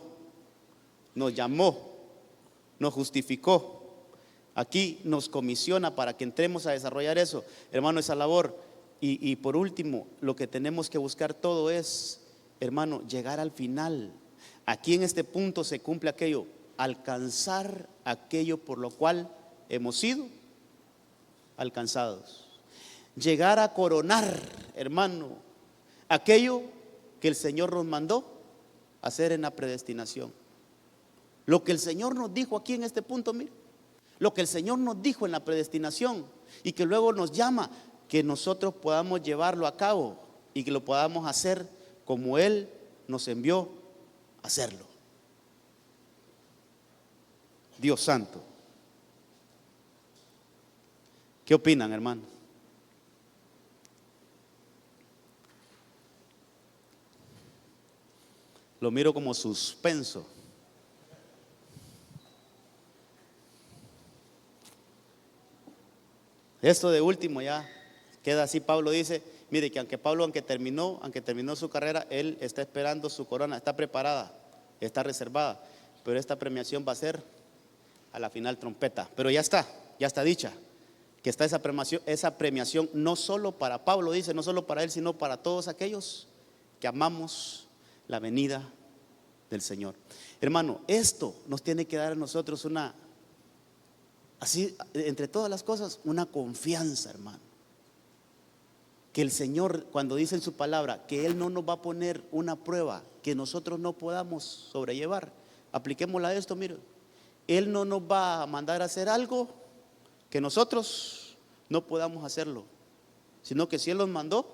nos llamó, nos justificó. Aquí nos comisiona para que entremos a desarrollar eso, hermano, esa labor. Y por último, lo que tenemos que buscar todo es, hermano, llegar al final. Aquí en este punto se cumple aquello: alcanzar aquello por lo cual hemos sido alcanzados. Llegar a coronar, hermano, aquello que el Señor nos mandó hacer en la predestinación. Lo que el Señor nos dijo aquí en este punto, mire, lo que el Señor nos dijo en la predestinación, y que luego nos llama, que nosotros podamos llevarlo a cabo y que lo podamos hacer como Él nos envió a hacerlo. Dios santo. ¿Qué opinan, hermano? Lo miro como suspenso. Esto de último ya queda así. Pablo dice, mire, que aunque terminó su carrera, él está esperando su corona, está preparada, está reservada, pero esta premiación va a ser a la final trompeta. Pero ya está dicha, que está esa premiación no solo para Pablo, dice, no solo para él, sino para todos aquellos que amamos la venida del Señor. Hermano, esto nos tiene que dar a nosotros así, entre todas las cosas, una confianza, hermano. Que el Señor, cuando dice en su palabra que Él no nos va a poner una prueba que nosotros no podamos sobrellevar, apliquémosla a esto, mire. Él no nos va a mandar a hacer algo que nosotros no podamos hacerlo, sino que si Él nos mandó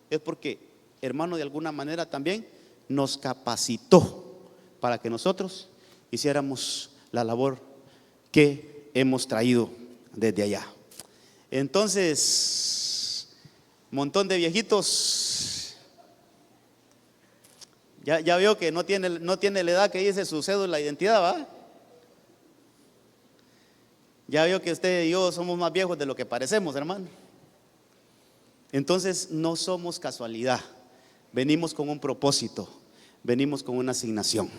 es porque, hermano, de alguna manera también nos capacitó para que nosotros hiciéramos la labor que hemos traído desde allá. Entonces, montón de viejitos, ya veo que no tiene la edad que dice su cédula de identidad, ¿va? Ya veo que usted y yo somos más viejos de lo que parecemos, hermano. Entonces no somos casualidad, venimos con un propósito, venimos con una asignación.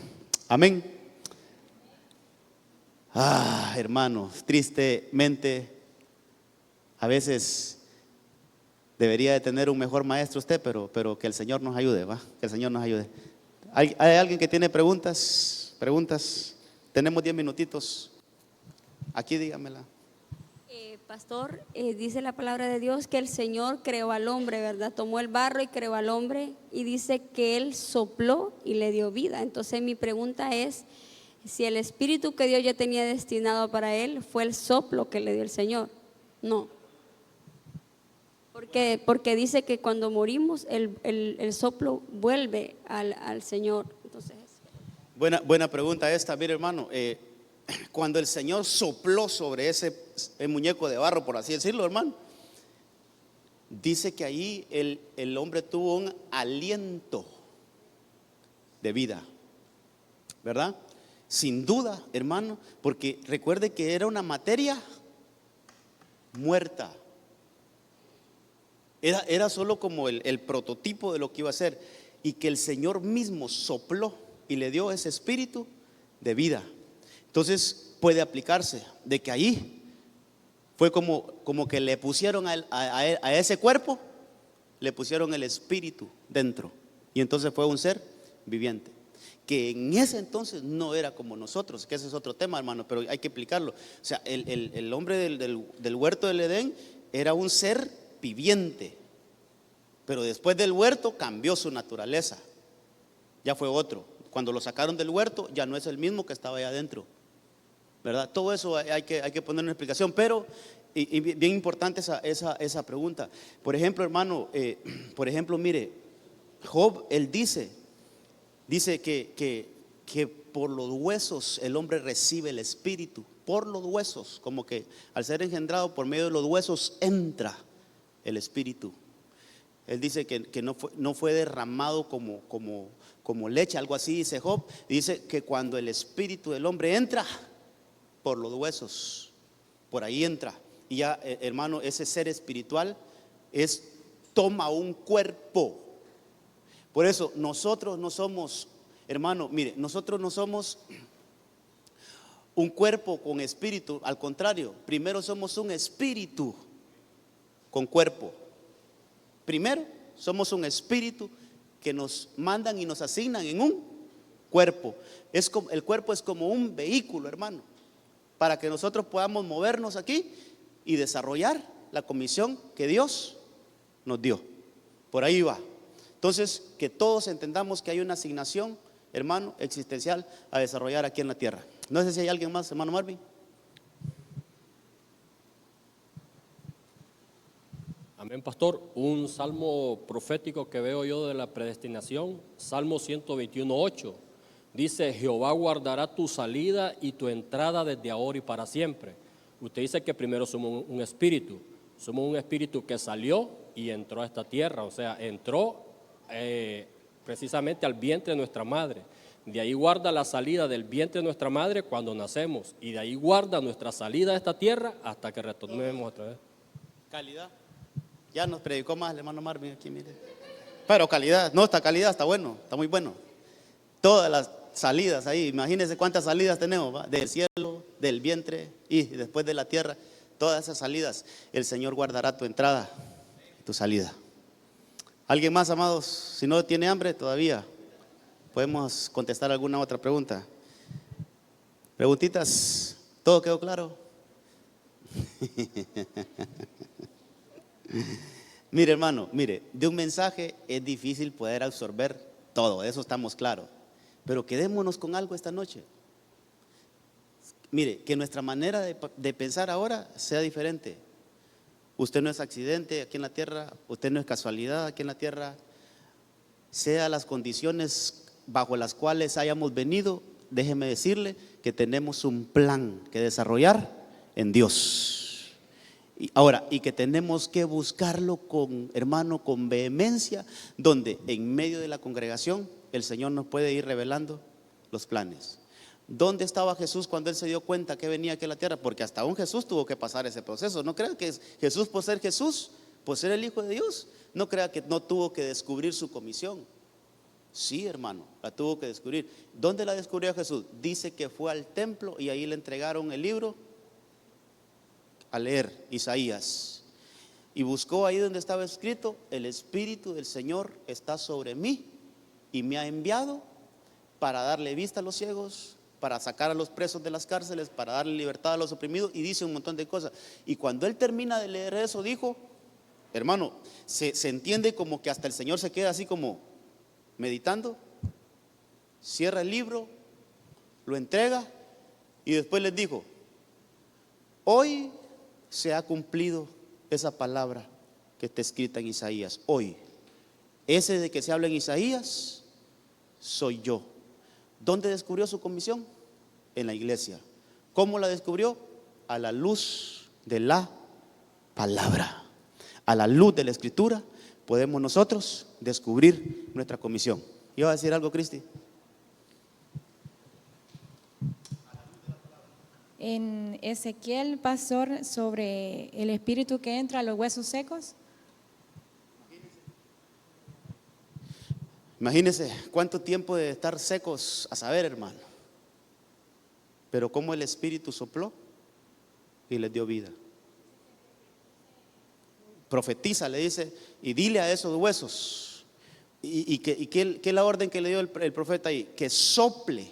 Amén. Hermano, tristemente a veces debería de tener un mejor maestro usted, pero que el Señor nos ayude, ¿va? Que el Señor nos ayude. ¿Hay alguien que tiene preguntas? Tenemos 10 minutitos. Aquí dígamela. Pastor, dice la palabra de Dios que el Señor creó al hombre, ¿verdad? Tomó el barro y creó al hombre y dice que Él sopló y le dio vida. Entonces mi pregunta es, si el espíritu que Dios ya tenía destinado para él fue el soplo que le dio el Señor. No. Porque dice que cuando morimos el soplo vuelve al Señor. Entonces, Buena pregunta esta, mire hermano. Cuando el Señor sopló sobre ese muñeco de barro, por así decirlo, hermano, dice que ahí el hombre tuvo un aliento de vida, ¿verdad? Sin duda, hermano, porque recuerde que era una materia muerta. Era solo como el prototipo de lo que iba a ser, y que el Señor mismo sopló y le dio ese espíritu de vida. Entonces puede aplicarse de que ahí fue como que le pusieron a ese cuerpo, le pusieron el espíritu dentro, y entonces fue un ser viviente, que en ese entonces no era como nosotros, que ese es otro tema, hermano, pero hay que explicarlo. O sea, el hombre del huerto del Edén era un ser viviente, pero después del huerto cambió su naturaleza, ya fue otro. Cuando lo sacaron del huerto ya no es el mismo que estaba allá adentro, ¿verdad? Todo eso hay que poner una explicación, pero y bien importante esa pregunta. Por ejemplo, hermano, mire, Job, él dice que por los huesos el hombre recibe el espíritu, por los huesos, como que al ser engendrado por medio de los huesos entra el espíritu. Él dice que no fue derramado como leche, algo así dice Job. Dice que cuando el espíritu del hombre entra por los huesos, por ahí entra, y ya, hermano, ese ser espiritual toma un cuerpo. Por eso nosotros no somos, hermano, mire, nosotros no somos un cuerpo con espíritu, al contrario, primero somos un espíritu con cuerpo. Primero somos un espíritu que nos mandan y nos asignan en un cuerpo. El cuerpo es como un vehículo, hermano, para que nosotros podamos movernos aquí y desarrollar la comisión que Dios nos dio. Por ahí va. Entonces, que todos entendamos que hay una asignación, hermano, existencial a desarrollar aquí en la tierra. No sé si hay alguien más, hermano Marvin. Amén, pastor. Un salmo profético que veo yo de la predestinación, Salmo 121:8. Dice: Jehová guardará tu salida y tu entrada desde ahora y para siempre. Usted dice que primero somos un espíritu que salió y entró a esta tierra, o sea, entró precisamente al vientre de nuestra madre. De ahí guarda la salida del vientre de nuestra madre cuando nacemos, y de ahí guarda nuestra salida de esta tierra hasta que retornemos otra vez. Calidad. Ya nos predicó más el hermano Marvin aquí, mire. Pero calidad, no, esta calidad está bueno, está muy bueno. Todas las salidas ahí, imagínense cuántas salidas tenemos, ¿va? Del cielo, del vientre y después de la tierra. Todas esas salidas, el Señor guardará tu entrada, tu salida. ¿Alguien más, amados? Si no tiene hambre todavía, podemos contestar alguna otra pregunta. Preguntitas, ¿todo quedó claro? Mire, hermano, mire, de un mensaje es difícil poder absorber todo, de eso estamos claros. Pero quedémonos con algo esta noche. Mire, que nuestra manera de pensar ahora sea diferente. Usted no es accidente aquí en la tierra, usted no es casualidad aquí en la tierra. Sea las condiciones bajo las cuales hayamos venido, déjeme decirle que tenemos un plan que desarrollar en Dios. Y que tenemos que buscarlo hermano, con vehemencia, donde en medio de la congregación el Señor nos puede ir revelando los planes. ¿Dónde estaba Jesús cuando Él se dio cuenta que venía aquí a la tierra? Porque hasta un Jesús tuvo que pasar ese proceso. No crea que Jesús, por ser Jesús, por ser el Hijo de Dios, no crea que no tuvo que descubrir su comisión. Sí, hermano, la tuvo que descubrir. ¿Dónde la descubrió Jesús? Dice que fue al templo y ahí le entregaron el libro a leer, Isaías, y buscó ahí donde estaba escrito: el Espíritu del Señor está sobre mí y me ha enviado para darle vista a los ciegos, para sacar a los presos de las cárceles, para darle libertad a los oprimidos, y dice un montón de cosas. Y cuando él termina de leer eso, dijo, hermano, se entiende como que hasta el Señor se queda así como meditando, cierra el libro, lo entrega y después les dijo, hoy se ha cumplido esa palabra que está escrita en Isaías. Hoy, ese de que se habla en Isaías, soy yo. ¿Dónde descubrió su comisión? En la iglesia. ¿Cómo la descubrió? A la luz de la palabra. A la luz de la escritura podemos nosotros descubrir nuestra comisión. ¿Iba a decir algo, Cristi? En Ezequiel, pastor, sobre el espíritu que entra a los huesos secos. Imagínense cuánto tiempo de estar secos a saber, hermano. Pero cómo el Espíritu sopló y les dio vida. Profetiza, le dice, y dile a esos huesos. ¿Qué es la orden que le dio el profeta ahí? Que sople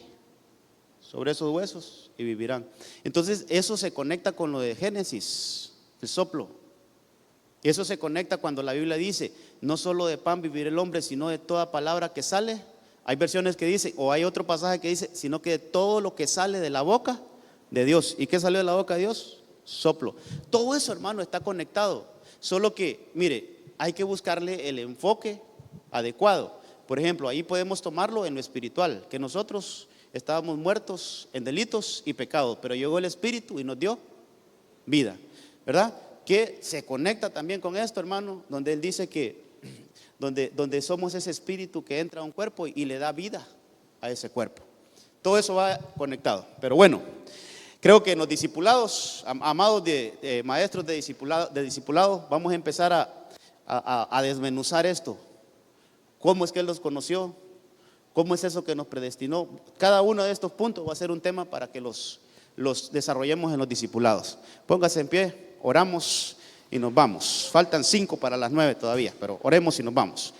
sobre esos huesos y vivirán. Entonces eso se conecta con lo de Génesis, el soplo. Y eso se conecta cuando la Biblia dice, no solo de pan vivirá el hombre, sino de toda palabra que sale. Hay versiones que dicen, o hay otro pasaje que dice, sino que de todo lo que sale de la boca de Dios. ¿Y qué salió de la boca de Dios? Soplo. Todo eso, hermano, está conectado. Solo que, mire, hay que buscarle el enfoque adecuado. Por ejemplo, ahí podemos tomarlo en lo espiritual, que nosotros estábamos muertos en delitos y pecados, pero llegó el Espíritu y nos dio vida, ¿verdad? Que se conecta también con esto, hermano, donde él dice que donde somos ese espíritu que entra a un cuerpo y le da vida a ese cuerpo. Todo eso va conectado. Pero bueno, creo que en los discipulados, amados de maestros de discipulado, vamos a empezar a desmenuzar esto. ¿Cómo es que él los conoció? ¿Cómo es eso que nos predestinó? Cada uno de estos puntos va a ser un tema para que los desarrollemos en los discipulados. Póngase en pie. Oramos y nos vamos. Faltan 5 para las 9 todavía, pero oremos y nos vamos.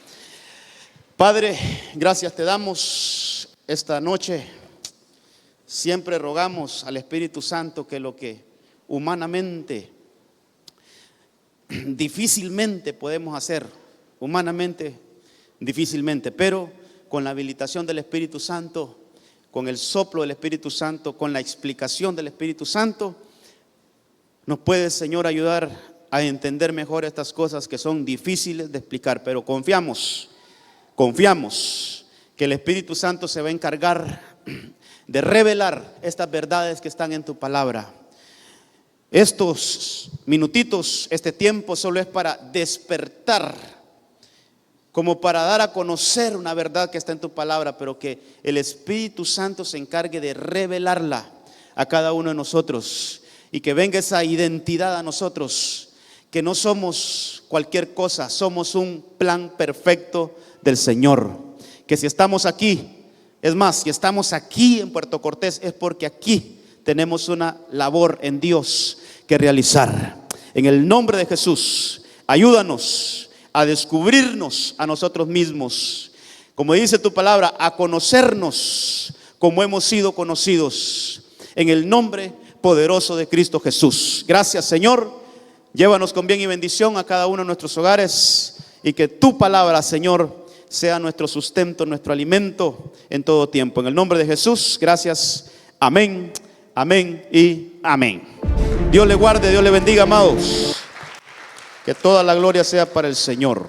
Padre, gracias te damos esta noche. Siempre rogamos al Espíritu Santo que lo que humanamente, difícilmente podemos hacer, humanamente, difícilmente, pero con la habilitación del Espíritu Santo, con el soplo del Espíritu Santo, con la explicación del Espíritu Santo, nos puedes, Señor, ayudar a entender mejor estas cosas que son difíciles de explicar, pero confiamos que el Espíritu Santo se va a encargar de revelar estas verdades que están en tu palabra. Estos minutitos, este tiempo solo es para despertar, como para dar a conocer una verdad que está en tu palabra, pero que el Espíritu Santo se encargue de revelarla a cada uno de nosotros. Y que venga esa identidad a nosotros, que no somos cualquier cosa, somos un plan perfecto del Señor. Que si estamos aquí, es más, si estamos aquí en Puerto Cortés, es porque aquí tenemos una labor en Dios que realizar. En el nombre de Jesús, ayúdanos a descubrirnos a nosotros mismos. Como dice tu palabra, a conocernos como hemos sido conocidos. En el nombre poderoso de Cristo Jesús. Gracias, Señor. Llévanos con bien y bendición a cada uno de nuestros hogares y que tu palabra, Señor, sea nuestro sustento, nuestro alimento en todo tiempo. En el nombre de Jesús, gracias. Amén, amén y amén. Dios le guarde, Dios le bendiga, amados. Que toda la gloria sea para el Señor.